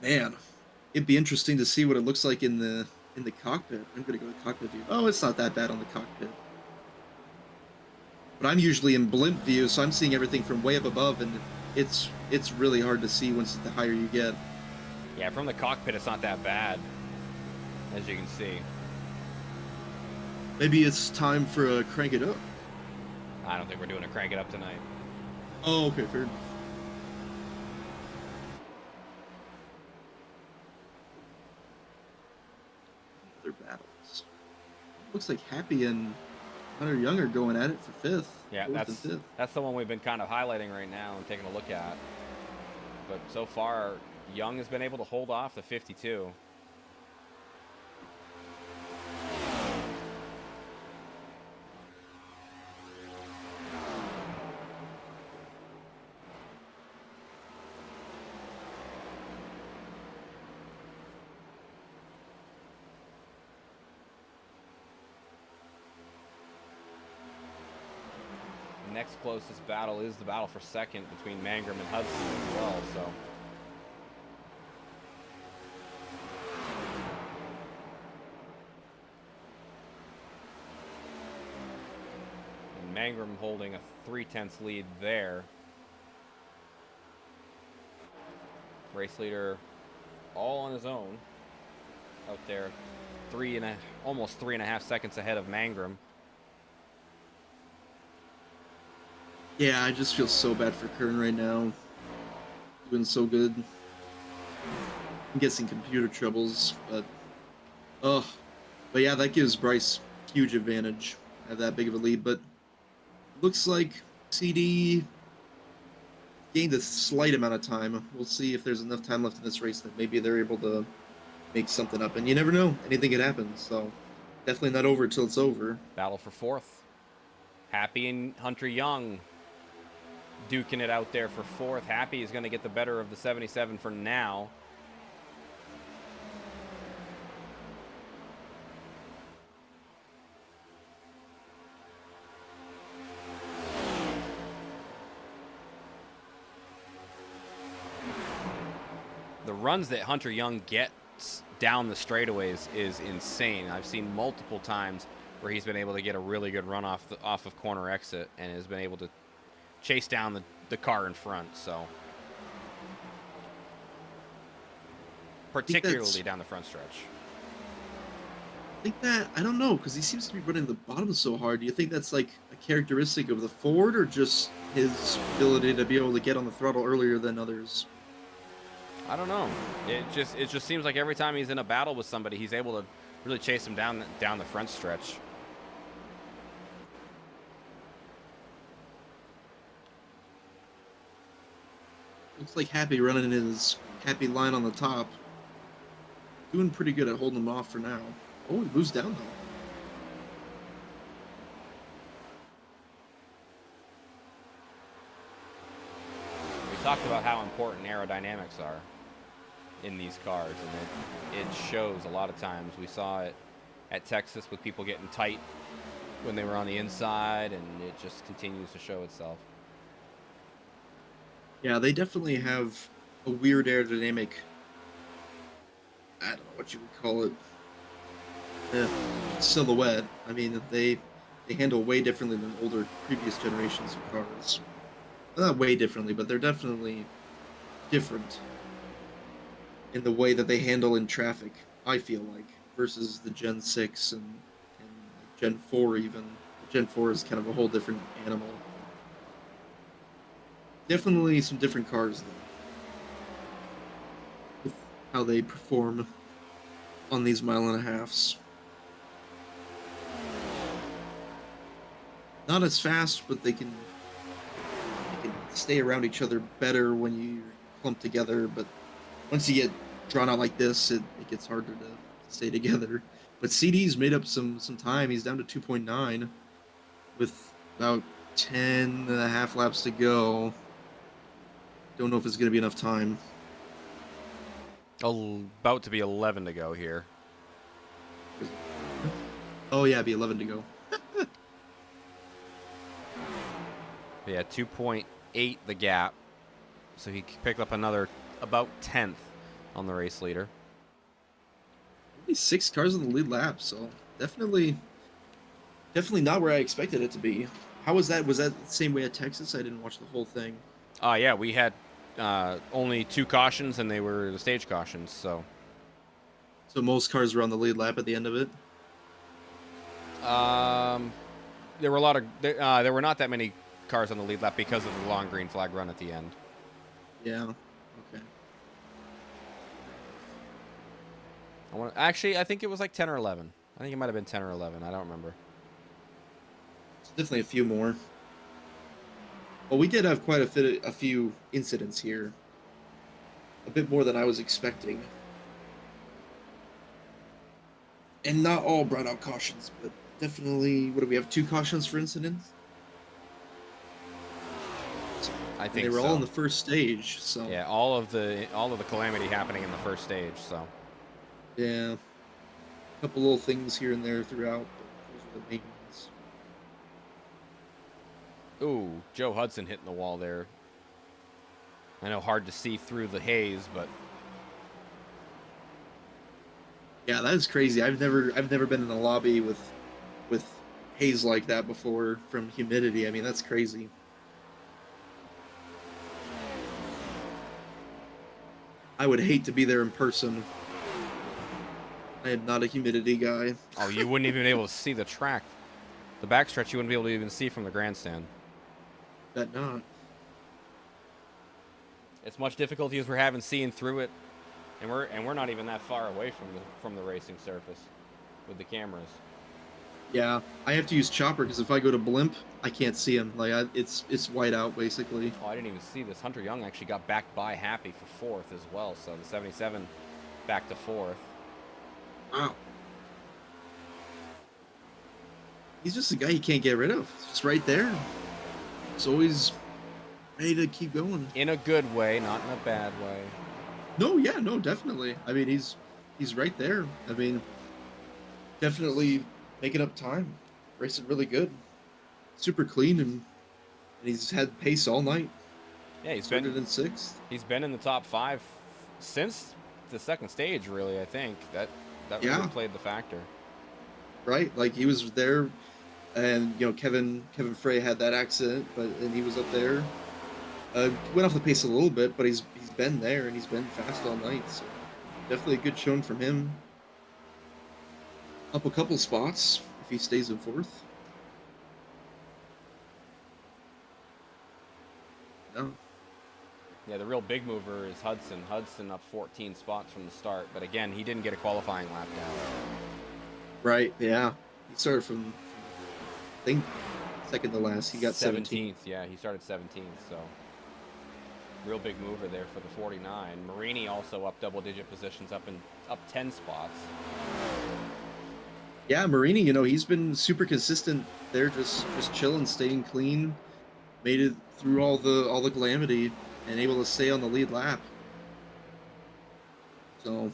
S2: Man, it'd be interesting to see what it looks like in the cockpit. I'm gonna go to cockpit view. Oh, it's not that bad on the cockpit. But I'm usually in blimp view, so I'm seeing everything from way up above, and it's really hard to see once the higher you get.
S1: Yeah, from the cockpit, it's not that bad, as you can see.
S2: Maybe it's time for a crank it up.
S1: I don't think we're doing a crank it up tonight.
S2: Oh, okay, fair enough. Other battles. Looks like Happy and Hunter Young are going at it for fifth.
S1: Yeah, that's the one we've been kind of highlighting right now and taking a look at. But so far, Young has been able to hold off the 52. Next closest battle is the battle for second between Mangrum and Hudson as well, so. And Mangrum holding a 3/10 lead there. Race leader all on his own out there, almost 3.5 seconds ahead of Mangrum.
S2: Yeah, I just feel so bad for Kern right now. Doing so good. I'm guessing computer troubles, but yeah, that gives Bryce huge advantage. Have that big of a lead, but looks like CD gained a slight amount of time. We'll see if there's enough time left in this race that maybe they're able to make something up. And you never know, anything could happen. So definitely not over until it's over.
S1: Battle for fourth. Happy and Hunter Young duking it out there for fourth. Happy is going to get the better of the 77 for now. The runs that Hunter Young gets down the straightaways is insane. I've seen multiple times where he's been able to get a really good run off of corner exit and has been able to chase down the car in front, so particularly down the front stretch.
S2: I think that, I don't know, because he seems to be running the bottom so hard. Do you think that's like a characteristic of the Ford or just his ability to be able to get on the throttle earlier than others?
S1: I don't know. It just seems like every time he's in a battle with somebody, he's able to really chase him down the front stretch.
S2: Looks like Happy running his Happy line on the top. Doing pretty good at holding him off for now. Oh, he moves down though.
S1: We talked about how important aerodynamics are in these cars, and it shows a lot of times. We saw it at Texas with people getting tight when they were on the inside, and it just continues to show itself.
S2: Yeah, they definitely have a weird aerodynamic. I don't know what you would call it. Silhouette. I mean, they handle way differently than older previous generations of cars. Well, not way differently, but they're definitely different in the way that they handle in traffic, I feel like, versus the Gen 6 and Gen 4 even. Gen 4 is kind of a whole different animal. Definitely some different cars, though, with how they perform on these 1.5 miles. Not as fast, but they can stay around each other better when you clump together. But once you get drawn out like this, it gets harder to stay together. But CD's made up some time. He's down to 2.9 with about 10.5 laps to go. Don't know if it's going to be enough time.
S1: About to be 11 to go here.
S2: Oh yeah, it'd be 11 to go.
S1: Yeah, 2.8 the gap. So he picked up another about 10th on the race leader.
S2: Only 6 cars in the lead lap, so definitely not where I expected it to be. How was that? Was that the same way at Texas? I didn't watch the whole thing.
S1: Yeah, we had only 2 cautions, and they were the stage cautions. So
S2: most cars were on the lead lap at the end of it.
S1: there were a lot of there were not that many cars on the lead lap because of the long green flag run at the end.
S2: Yeah. Okay.
S1: Actually, I think it was like 10 or 11. I think it might have been 10 or 11. I don't remember.
S2: It's definitely a few more. Well, we did have quite a few incidents here. A bit more than I was expecting. And not all brought out cautions, but definitely, what do we have, 2 cautions for incidents?
S1: I think
S2: they were
S1: so.
S2: all in the first stage, so
S1: Yeah, all of the calamity happening in the first stage. So
S2: yeah, a couple little things here and there throughout, but those are the main ones.
S1: ooh, Joe Hudson hitting the wall there. I know, hard to see through the haze, but
S2: Yeah, that is crazy. I've never been in a lobby with haze like that before from humidity. I mean, that's crazy. I would hate to be there in person. I am not a humidity guy.
S1: oh, you wouldn't even be able to see the track. The backstretch you wouldn't be able to even see from the grandstand.
S2: Bet not.
S1: As much difficulty as we're having seeing through it, and we're not even that far away from the racing surface with the cameras.
S2: Yeah, I have to use chopper because if I go to blimp, I can't see him. Like it's white out basically.
S1: Oh, I didn't even see this. Hunter Young actually got back by Happy for 4th as well. So the 77 back to 4th.
S2: Wow. He's just a guy you can't get rid of. It's just right there. He's always ready to keep going.
S1: In a good way, not in a bad way.
S2: No, yeah, no, definitely. I mean, he's right there. I mean, definitely making up time. Racing really good. Super clean, and he's had pace all night.
S1: Yeah, he's
S2: Started
S1: been
S2: in 6th.
S1: He's been in the top 5 since the second stage. Really, I think that
S2: Yeah.
S1: really played the factor.
S2: Right, like he was there, and Kevin Frey had that accident, and he was up there. Went off the pace a little bit, but he's been there and he's been fast all night. So definitely a good showing from him. Up a couple spots if he stays in 4th. No.
S1: Yeah, the real big mover is Hudson. Hudson up 14 spots from the start, but again, he didn't get a qualifying lap down.
S2: Right, yeah. He started from I think, second to last. He got 17th.
S1: Yeah, he started 17th, so real big mover there for the 49. Marini also up double-digit positions, up 10 spots.
S2: Yeah, Marini, he's been super consistent there, just chilling, staying clean. Made it through all the calamity and able to stay on the lead lap. So,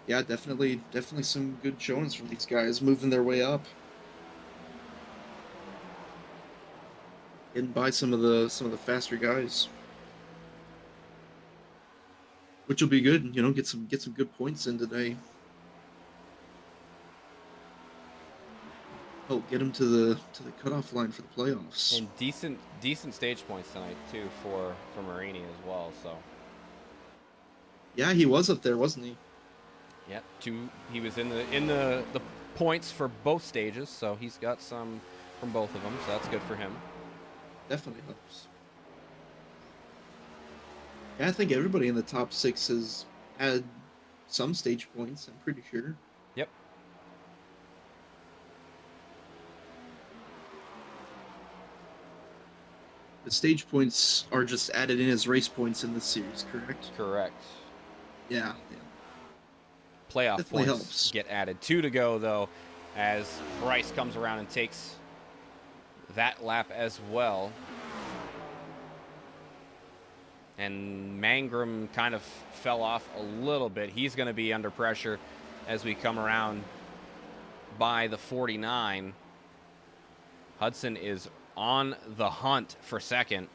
S2: yeah, definitely some good showings from these guys, moving their way up. Getting by some of the faster guys. Which will be good, get some good points in today. Oh, get him to the cutoff line for the playoffs.
S1: And decent stage points tonight too for Marini as well. So
S2: yeah, he was up there, wasn't he?
S1: Yep, he was in the points for both stages, so he's got some from both of them, so that's good for him.
S2: Definitely helps. Yeah, I think everybody in the top 6 has had some stage points, I'm pretty sure.
S1: Yep.
S2: The stage points are just added in as race points in this series, correct?
S1: Correct.
S2: Yeah.
S1: Playoff
S2: Definitely
S1: points
S2: helps.
S1: get added. 2 to go, though, as Bryce comes around and takes that lap as well. And Mangrum kind of fell off a little bit. He's going to be under pressure as we come around by the 49. Hudson is on the hunt for second.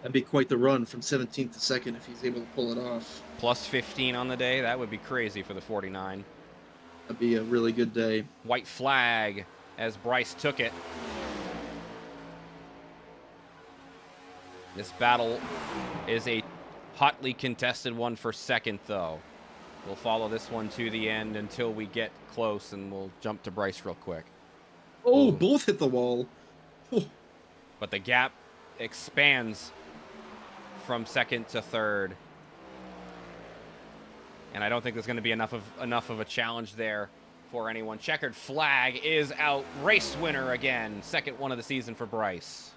S2: That'd be quite the run from 17th to second if he's able to pull it off.
S1: Plus 15 on the day. That would be crazy for the 49.
S2: That'd be a really good day.
S1: White flag as Bryce took it. This battle is a hotly contested one for second, though. We'll follow this one to the end until we get close, and we'll jump to Bryce real quick.
S2: Oh, both hit the wall. Oh.
S1: But the gap expands from second to third. And I don't think there's going to be enough of a challenge there for anyone. Checkered flag is out. Race winner again. Second one of the season for Bryce.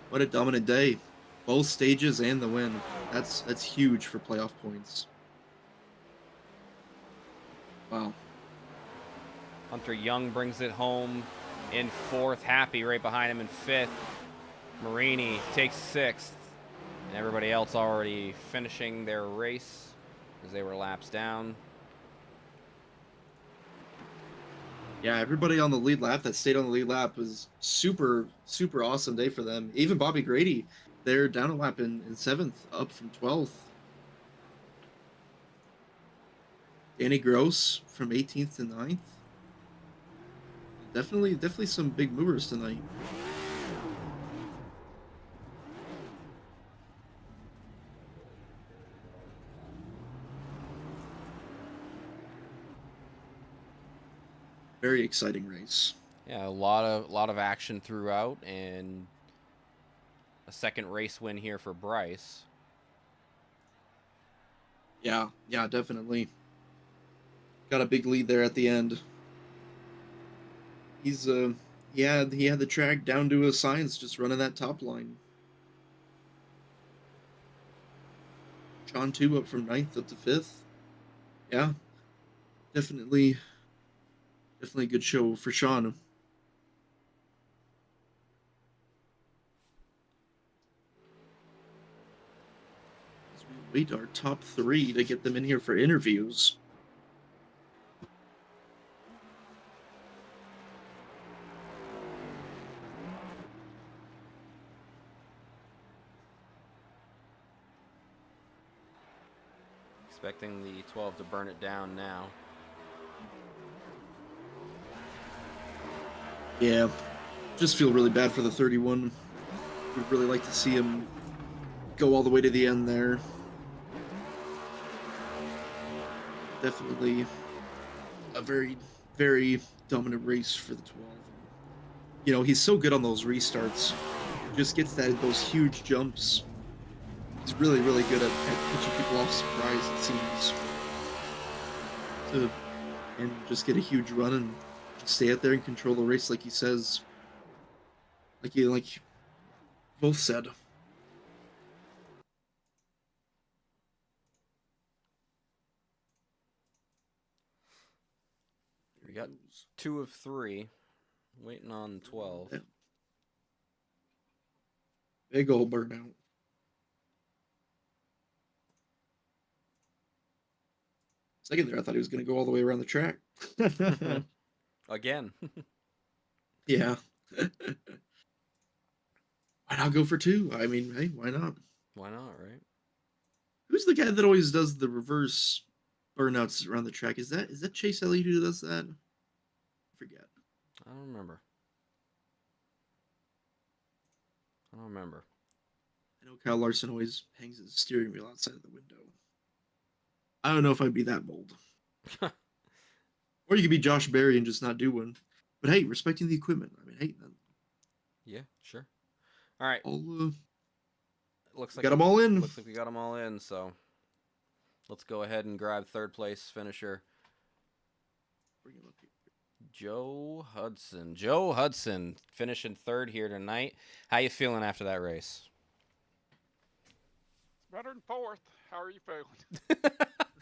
S2: What a dominant day. Both stages and the win. That's huge for playoff points. Wow.
S1: Hunter Young brings it home in fourth. Happy right behind him in fifth. Marini takes sixth. And everybody else already finishing their race as they were laps down.
S2: Yeah, everybody on the lead lap that stayed on the lead lap was super awesome day for them. Even Bobby Grady, they're down a lap in 7th, up from 12th. Danny Gross from 18th to 9th. Definitely some big movers tonight. Very exciting race.
S1: Yeah, a lot of action throughout, and a second race win here for Bryce.
S2: Yeah, definitely. Got a big lead there at the end. He had the track down to a science, just running that top line. Sean 2 up from 9th up to 5th. Yeah, definitely a good show for Sean. As we wait our top 3 to get them in here for interviews.
S1: Expecting the 12 to burn it down now.
S2: Yeah, just feel really bad for the 31. We'd really like to see him go all the way to the end there. Definitely a very dominant race for the 12. he's so good on those restarts. Just gets those huge jumps. He's really, really good at catching people off surprise, it seems. And just get a huge run and stay out there and control the race like he says. Like you both said.
S1: We got 2 of 3. Waiting on 12.
S2: Yeah. Big old burnout. Second there, I thought he was going to go all the way around the track.
S1: Again.
S2: Yeah. Why not go for 2? I mean, hey, why not?
S1: Why not, right?
S2: Who's the guy that always does the reverse burnouts around the track? Is that Chase Elliott who does that? I forget.
S1: I don't remember.
S2: I know Kyle Larson always hangs his steering wheel outside of the window. I don't know if I'd be that bold. Or you could be Josh Berry and just not do one. But hey, respecting the equipment. I mean, hey,
S1: yeah, sure. All right. Looks like
S2: got them all in.
S1: Looks like we got them all in. So let's go ahead and grab third place finisher.
S2: Bring him up here.
S1: Joe Hudson. Joe Hudson finishing third here tonight. How you feeling after that race?
S9: Better than fourth. How are you feeling?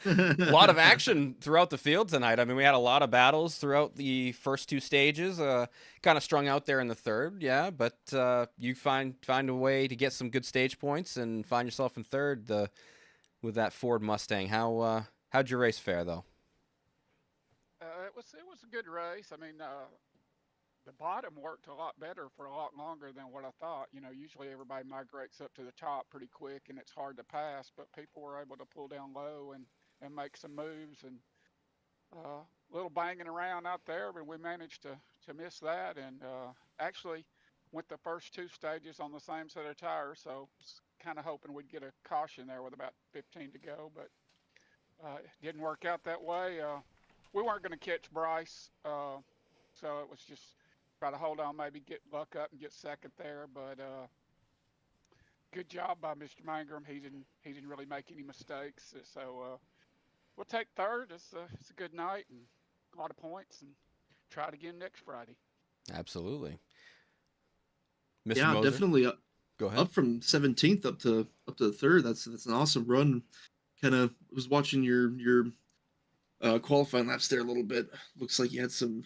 S1: A lot of action throughout the field tonight. I mean, we had a lot of battles throughout the first 2 stages. Kind of strung out there in the third, yeah. But you find a way to get some good stage points and find yourself in third with that Ford Mustang. How'd your race fare though?
S9: It was a good race. I mean, the bottom worked a lot better for a lot longer than what I thought. Usually everybody migrates up to the top pretty quick and it's hard to pass, but people were able to pull down low and make some moves and a little banging around out there, but we managed to miss that and actually went the first 2 stages on the same set of tires, so was kind of hoping we'd get a caution there with about 15 to go, but it didn't work out that way. We weren't going to catch Bryce, so it was just try to hold on, maybe get luck up and get second there. But good job by Mr. Mangrum. He didn't really make any mistakes. So we'll take third. It's a good night and a lot of points, and try it again next Friday.
S1: Absolutely. Mr.
S2: Yeah,
S1: Moser?
S2: definitely.
S1: Go ahead.
S2: Up from 17th up to the third. That's an awesome run. Kind of was watching your qualifying laps there a little bit. Looks like you had some.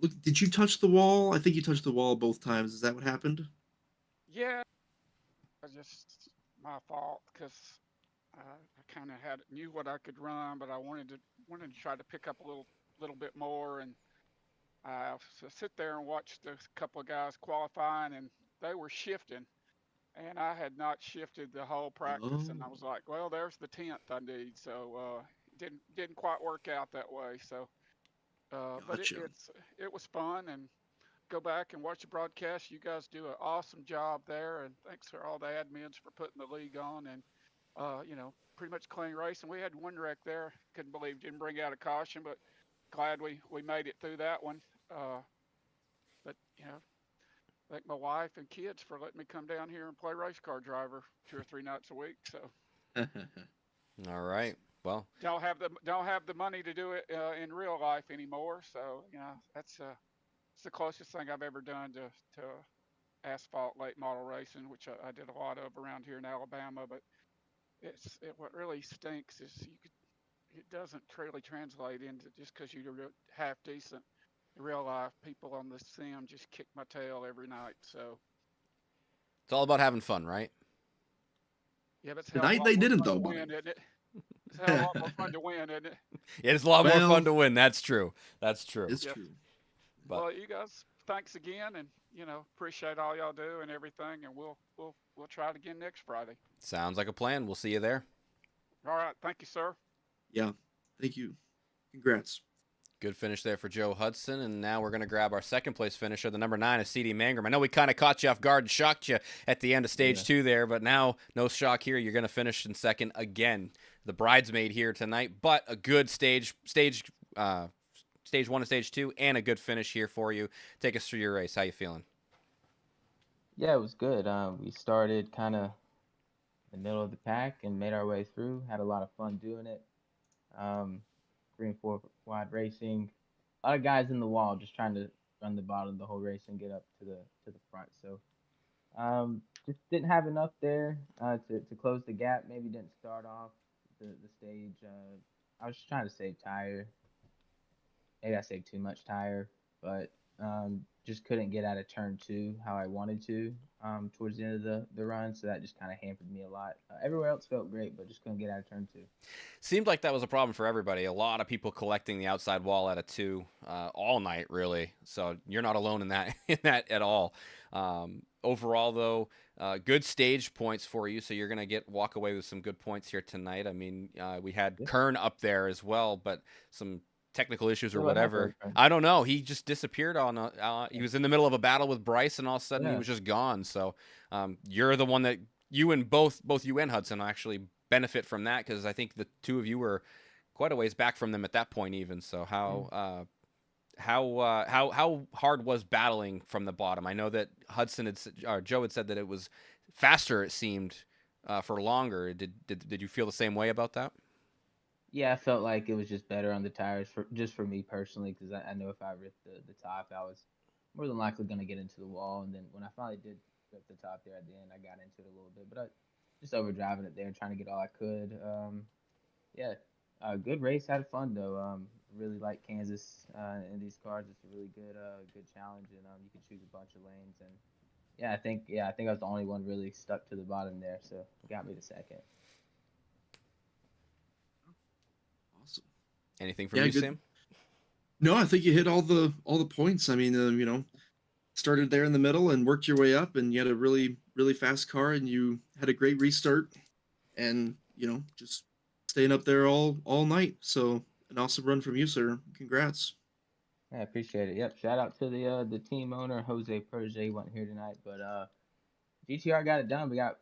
S2: Look, did you touch the wall? I think you touched the wall both times. Is that what happened?
S9: Yeah, just my fault because I kind of knew what I could run, but I wanted to try to pick up a little bit more, and I sit there and watched a couple of guys qualifying, and they were shifting, and I had not shifted the whole practice, and I was like, well, there's the 10th I need, so didn't quite work out that way, so. But it was fun, and go back and watch the broadcast. You guys do an awesome job there, and thanks for all the admins for putting the league on, and pretty much clean race. And we had one wreck there. Couldn't believe didn't bring out a caution, but glad we made it through that one. But thank my wife and kids for letting me come down here and play race car driver 2 or 3 nights a week. So.
S1: All right. Well,
S9: don't have the money to do it in real life anymore. So that's it's the closest thing I've ever done to asphalt late model racing, which I did a lot of around here in Alabama. But what really stinks is it doesn't really translate into just because you're half decent. In real life, people on the sim just kick my tail every night. So
S1: it's all about having fun, right?
S9: Yeah, but
S2: tonight they didn't though,
S9: buddy. It's a lot more fun to win, isn't it?
S1: Yeah, it's a lot more fun to win. That's true.
S2: It's true.
S9: But, well, you guys, thanks again, and appreciate all y'all do and everything, and we'll try it again next Friday.
S1: Sounds like a plan. We'll see you there.
S9: All right, thank you, sir.
S2: Yeah, thank you. Congrats.
S1: Good finish there for Joe Hudson, and now we're going to grab our second place finisher, the number 9 is C.D. Mangrum. I know we kind of caught you off guard and shocked you at the end of stage 2 there, but now no shock here. You're going to finish in second again. The bridesmaid here tonight, but a good stage stage 1 and stage 2, and a good finish here for you. Take us through your race. How you feeling?
S8: Yeah, it was good. We started kind of the middle of the pack and made our way through. Had a lot of fun doing it. Um, 3 and 4 wide racing. A lot of guys in the wall just trying to run the bottom the whole race and get up to the front. So just didn't have enough there to close the gap. Maybe didn't start off the stage. I was just trying to save tire. Maybe I saved too much tire, but just couldn't get out of turn 2 how I wanted to towards the end of the run. So that just kind of hampered me a lot. Everywhere else felt great, but just couldn't get out of turn 2.
S1: Seemed like that was a problem for everybody. A lot of people collecting the outside wall at a 2 all night, really. So you're not alone in that at all. Overall, though, good stage points for you. So you're going to walk away with some good points here tonight. I mean, we had Kern up there as well, but some technical issues or whatever. I don't know. He just disappeared on he was in the middle of a battle with Bryce, and all of a sudden he was just gone. So you're the one that you and both you and Hudson actually benefit from that, because I think the two of you were quite a ways back from them at that point even. So how hard was battling from the bottom? I know that Joe had said that it was faster, it seemed, for longer. Did you feel the same way about that?
S8: Yeah, I felt like it was just better on the tires for me personally, because I know if I ripped the top, I was more than likely going to get into the wall. And then when I finally did rip the top there at the end, I got into it a little bit, but I just overdriving it there, trying to get all I could. Good race. Had fun though. Really like Kansas in these cars. It's a really good challenge, and you can choose a bunch of lanes. And I think I was the only one really stuck to the bottom there, so it got me to second.
S2: Awesome.
S1: Anything from you, Sam?
S2: No, I think you hit all the points. I mean, started there in the middle and worked your way up, and you had a really, really fast car, and you had a great restart, and just staying up there all night. So an awesome run from you, sir. Congrats.
S8: I appreciate it. Yep. Shout out to the team owner, Jose Protege. He wasn't here tonight, but GTR got it done. We got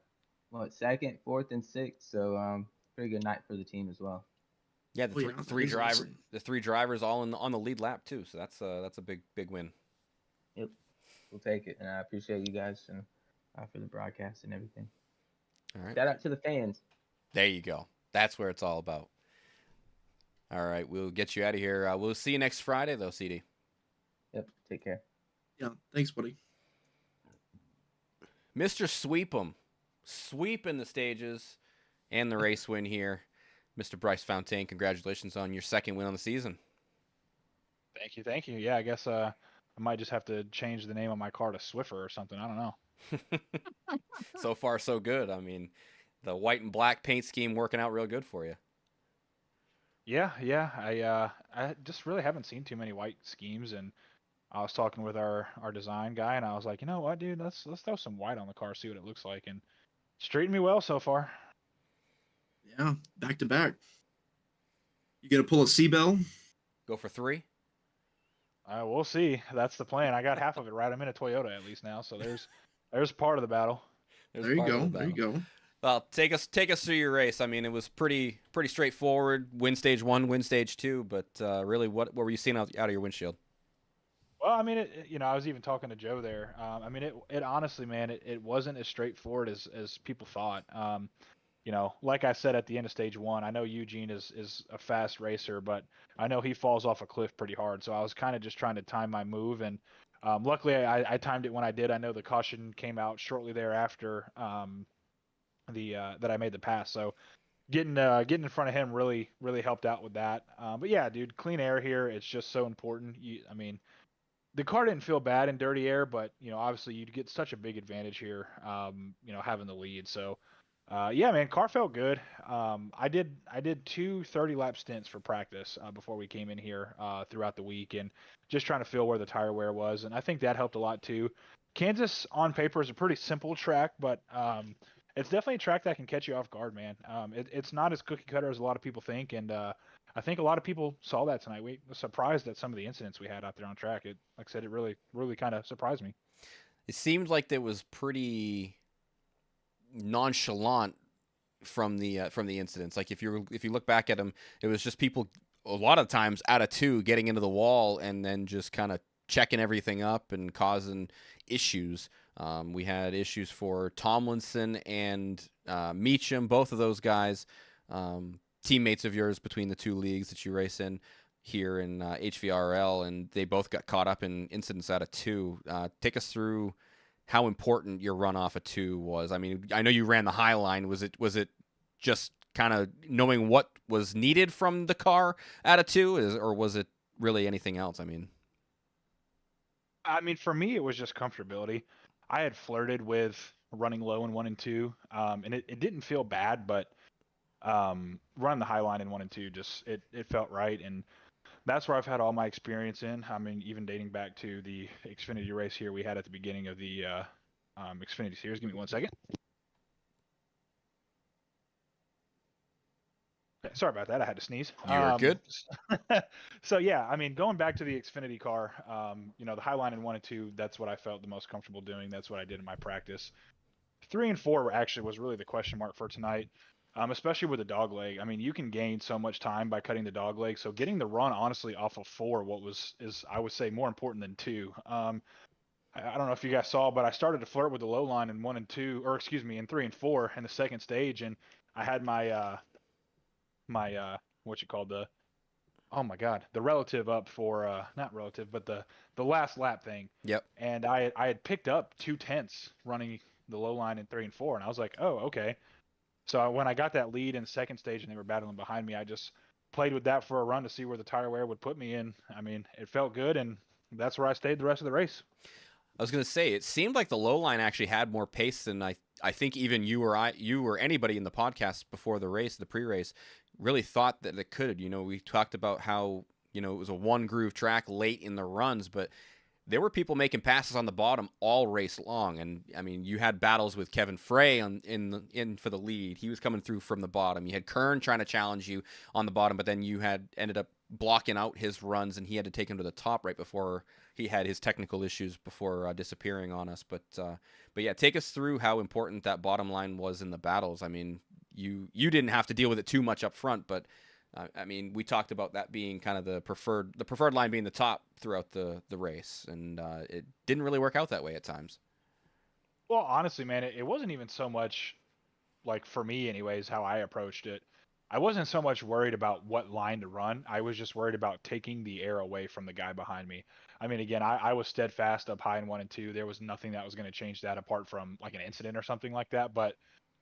S8: second, fourth, and sixth. So pretty good night for the team as well.
S1: Yeah, the three drivers all on the lead lap too. So that's a big win.
S8: Yep, we'll take it, and I appreciate you guys and for the broadcast and everything.
S1: All right.
S8: Shout out to the fans.
S1: There you go. That's where it's all about. All right, we'll get you out of here. We'll see you next Friday, though, CD.
S8: Yep, take care.
S2: Yeah, thanks, buddy.
S1: Mr. Sweep'em, sweeping the stages and the race win here. Mr. Bryce Fontaine, congratulations on your second win on the season.
S7: Thank you. Yeah, I guess I might just have to change the name of my car to Swiffer or something. I don't know.
S1: So far, so good. I mean, the white and black paint scheme working out real good for you.
S7: Yeah. I just really haven't seen too many white schemes, and I was talking with our design guy, and I was like, you know what, dude, let's throw some white on the car, see what it looks like, and it's treating me well so far.
S2: Yeah, back to back. You gonna pull a C-Bell?
S1: Go for 3?
S7: We'll see. That's the plan. I got half of it right. I'm in a Toyota at least now, so there's part of the battle.
S2: There you go.
S1: Well, take us through your race. I mean, it was pretty straightforward. Win stage 1, win stage 2, but really, what were you seeing out of your windshield?
S7: Well, I mean, I was even talking to Joe there. I mean, it honestly, man, it wasn't as straightforward as people thought. Like I said at the end of stage 1, I know Eugene is a fast racer, but I know he falls off a cliff pretty hard. So I was kind of just trying to time my move, and luckily I timed it when I did. I know the caution came out shortly thereafter. That I made the pass. So getting in front of him really helped out with that. But yeah, dude, clean air here, it's just so important. I mean, the car didn't feel bad in dirty air, but obviously you'd get such a big advantage here, having the lead. So yeah, man, car felt good. I did 2 30-lap stints for practice before we came in here throughout the week, and just trying to feel where the tire wear was, and I think that helped a lot too. Kansas on paper is a pretty simple track, but it's definitely a track that can catch you off guard, man. It's not as cookie cutter as a lot of people think, and I think a lot of people saw that tonight. We were surprised at some of the incidents we had out there on track. Like I said, it really kind of surprised me.
S1: It seemed like there was pretty nonchalant from the incidents. Like if you look back at them, it was just people a lot of times out of 2 getting into the wall and then just kind of checking everything up and causing issues. We had issues for Tomlinson and Meacham, both of those guys, teammates of yours between the 2 leagues that you race in here in HVRL, and they both got caught up in incidents out of 2. Take us through how important your run off of 2 was. I mean, I know you ran the high line. Was it just kind of knowing what was needed from the car out of 2, or was it really anything else?
S7: I mean, for me, it was just comfortability. I had flirted with running low in 1 and 2, and it didn't feel bad, but running the high line in 1 and 2 just it felt right, and that's where I've had all my experience in. I mean, even dating back to the Xfinity race here we had at the beginning of the Xfinity series. Give me 1 second. Sorry about that. I had to sneeze.
S1: You're good.
S7: So yeah, I mean, going back to the Xfinity car, the high line in 1 and 2, that's what I felt the most comfortable doing. That's what I did in my practice. 3 and 4 actually was really the question mark for tonight, especially with the dog leg. I mean, you can gain so much time by cutting the dog leg. So getting the run honestly off of 4, is I would say more important than 2. I don't know if you guys saw, but I started to flirt with the low line in 1 and 2, or excuse me, in 3 and 4 in the second stage, and I had my what you call the oh my god, the relative up for not relative, but the last lap thing.
S1: Yep.
S7: And I had picked up 2/10 running the low line in 3 and 4, and I was like, oh, okay. So when I got that lead in second stage and they were battling behind me, I just played with that for a run to see where the tire wear would put me in. I mean, it felt good, and that's where I stayed the rest of the race.
S1: I was going to say, it seemed like the low line actually had more pace than I think even you or anybody in the podcast before the race, the pre-race, really thought that it could. We talked about how, it was a 1 groove track late in the runs, but there were people making passes on the bottom all race long. And I mean, you had battles with Kevin Frey in for the lead. He was coming through from the bottom. You had Kern trying to challenge you on the bottom, but then you had ended up blocking out his runs, and he had to take him to the top right before he had his technical issues before disappearing on us. But yeah, take us through how important that bottom line was in the battles. I mean, you didn't have to deal with it too much up front, but I mean, we talked about that being kind of the preferred line being the top throughout the race, and it didn't really work out that way at times.
S7: Well, honestly, man, it wasn't even so much, like for me anyways, how I approached it. I wasn't so much worried about what line to run. I was just worried about taking the air away from the guy behind me. I mean, again, I was steadfast up high in 1 and 2. There was nothing that was going to change that apart from like an incident or something like that. But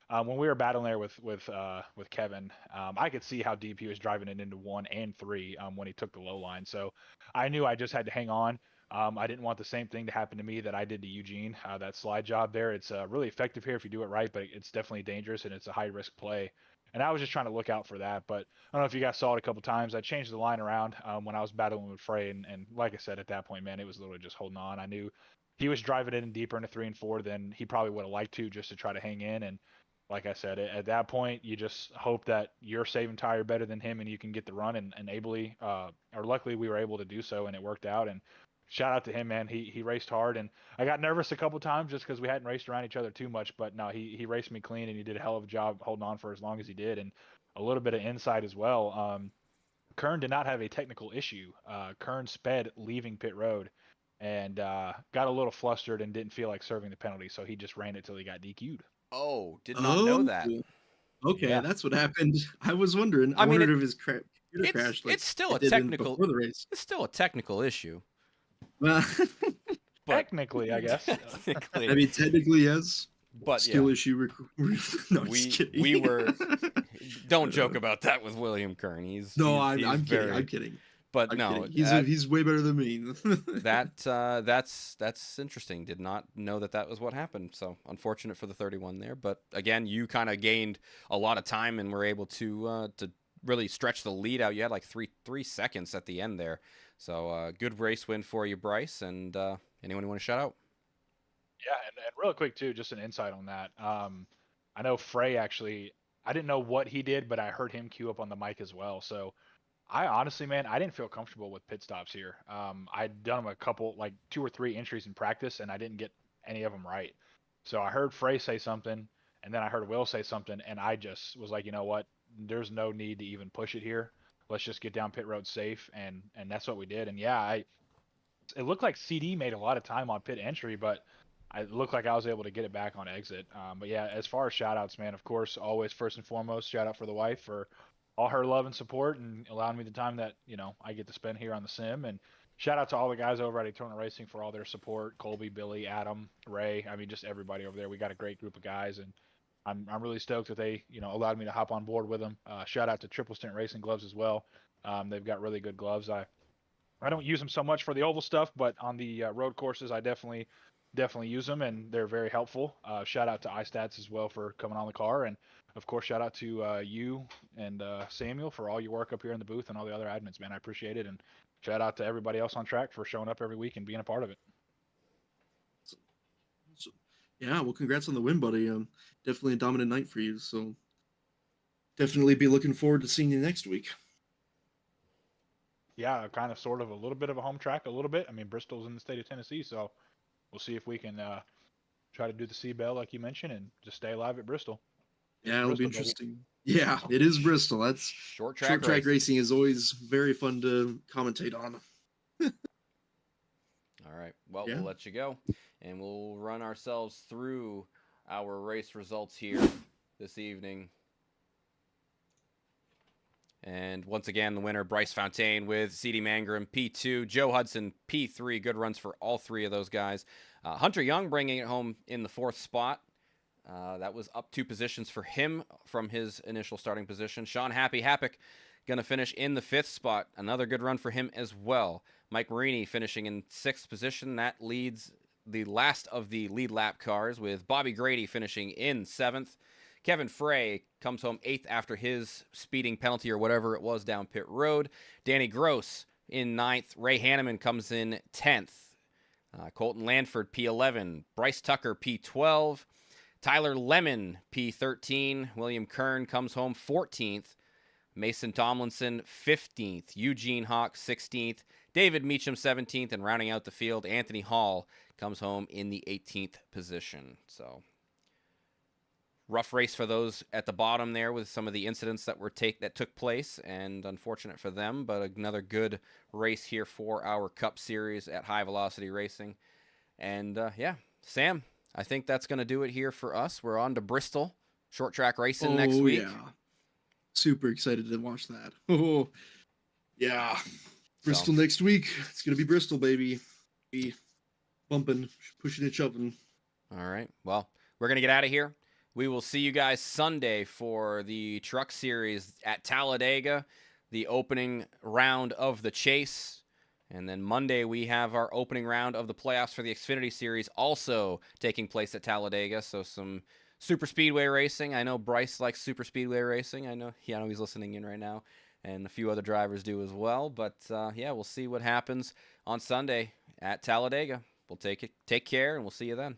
S7: when we were battling there with Kevin, I could see how deep he was driving it into 1 and 3 when he took the low line. So I knew I just had to hang on. I didn't want the same thing to happen to me that I did to Eugene. That slide job there, it's really effective here if you do it right, but it's definitely dangerous and it's a high risk play. And I was just trying to look out for that. But I don't know if you guys saw it a couple times. I changed the line around when I was battling with Frey, and like I said, at that point, man, it was literally just holding on. I knew he was driving it in deeper into 3 and 4 than he probably would have liked to, just to try to hang in. And like I said, at that point, you just hope that you're saving tire better than him and you can get the run. And ably, or luckily, we were able to do so, and it worked out. And shout out to him, man. He raced hard, and I got nervous a couple times just because we hadn't raced around each other too much. But no, he raced me clean, and he did a hell of a job holding on for as long as he did. And a little bit of insight as well. Kern did not have a technical issue. Kern sped leaving pit road and got a little flustered and didn't feel like serving the penalty, so he just ran it till he got DQ'd.
S1: Oh, did not know that.
S2: Okay,
S7: Yeah.
S2: that's what happened. I was wondering.
S1: I
S2: I
S1: mean,
S2: wondered if his computer crashed. Like
S1: it's still a
S2: it did
S1: technical
S2: before the race.
S1: It's still a technical issue.
S2: Well,
S1: But
S7: Technically, I guess.
S1: technically,
S2: I mean, technically, yes.
S1: but
S2: Skill
S1: yeah,
S2: issue. No, I'm just kidding.
S1: we were. Don't joke about that with William Kern. He's
S2: I'm
S1: he's
S2: kidding.
S1: very,
S2: I'm kidding.
S1: But
S2: I'm
S1: no,
S2: kidding. He's way better than me.
S1: that's interesting. Did not know that was what happened. So unfortunate for the 31 there. But again, you kind of gained a lot of time and were able to really stretch the lead out. You had like three seconds at the end there. So good race win for you, Bryce. And anyone you want to shout out?
S7: Yeah, and real quick too, just an insight on that. I know Frey actually. I didn't know what he did, but I heard him queue up on the mic as well. So I honestly, man, I didn't feel comfortable with pit stops here. I'd done them a couple, like 2 or 3 entries in practice, and I didn't get any of them right. So I heard Frey say something, and then I heard Will say something, and I just was like, you know what? There's no need to even push it here. let's just get down pit road safe, and that's what we did. And yeah, it looked like CD made a lot of time on pit entry, but it looked like I was able to get it back on exit. But yeah, as far as shout outs, man, of course, always first and foremost, shout out for the wife for all her love and support and allowing me the time that, I get to spend here on the sim. And shout out to all the guys over at Eternal Racing for all their support. Colby, Billy, Adam, Ray. I mean, just everybody over there. We got a great group of guys, and I'm really stoked that they, allowed me to hop on board with them. Shout out to Triple Stint Racing Gloves as well. They've got really good gloves. I don't use them so much for the oval stuff, but on the road courses, I definitely use them, and they're very helpful. Shout out to iStats as well for coming on the car, and of course, shout out to you and Samuel for all your work up here in the booth and all the other admins, man. I appreciate it, and shout out to everybody else on track for showing up every week and being a part of it.
S2: So, yeah, well, congrats on the win, buddy. Definitely a dominant night for you. So definitely be looking forward to seeing you next week.
S7: Yeah, kind of, sort of, a little bit of a home track, a little bit. I mean, Bristol's in the state of Tennessee, so we'll see if we can try to do the C-Bell like you mentioned and just stay alive at Bristol.
S2: Yeah, it'll be interesting. Baby. Yeah, it is Bristol. That's
S1: short track
S2: racing is always very fun to commentate on.
S1: All right. Well, we'll let you go, and we'll run ourselves through our race results here this evening. And once again, the winner, Bryce Fontaine with CD Mangrum, P2. Joe Hudson, P3. Good runs for all three of those guys. Hunter Young bringing it home in the 4th spot. That was up 2 positions for him from his initial starting position. Sean Happick going to finish in the 5th spot. Another good run for him as well. Mike Marini finishing in 6th position. That leads the last of the lead lap cars, with Bobby Grady finishing in 7th. Kevin Frey comes home 8th after his speeding penalty or whatever it was down pit road. Danny Gross in 9th. Ray Hanneman comes in 10th. Colton Lanford, P11. Bryce Tucker, P12. Tyler Lemon, P13. William Kern comes home 14th. Mason Tomlinson, 15th. Eugene Hawk, 16th. David Meacham, 17th. And rounding out the field, Anthony Hall comes home in the 18th position. So rough race for those at the bottom there with some of the incidents that took place, and unfortunate for them, but another good race here for our Cup Series at High Velocity Racing. And yeah, Sam, I think that's going to do it here for us. We're on to Bristol short track racing next week.
S2: Yeah, super excited to watch that. Oh yeah, Bristol next week. It's going to be Bristol, baby. Be bumping, pushing and shoving.
S1: All right, well, we're going to get out of here. We will see you guys Sunday for the Truck Series at Talladega, the opening round of the Chase. And then Monday, we have our opening round of the playoffs for the Xfinity Series, also taking place at Talladega. So some super speedway racing. I know Bryce likes super speedway racing. I know he's listening in right now, and a few other drivers do as well. But yeah, we'll see what happens on Sunday at Talladega. We'll take care, and we'll see you then.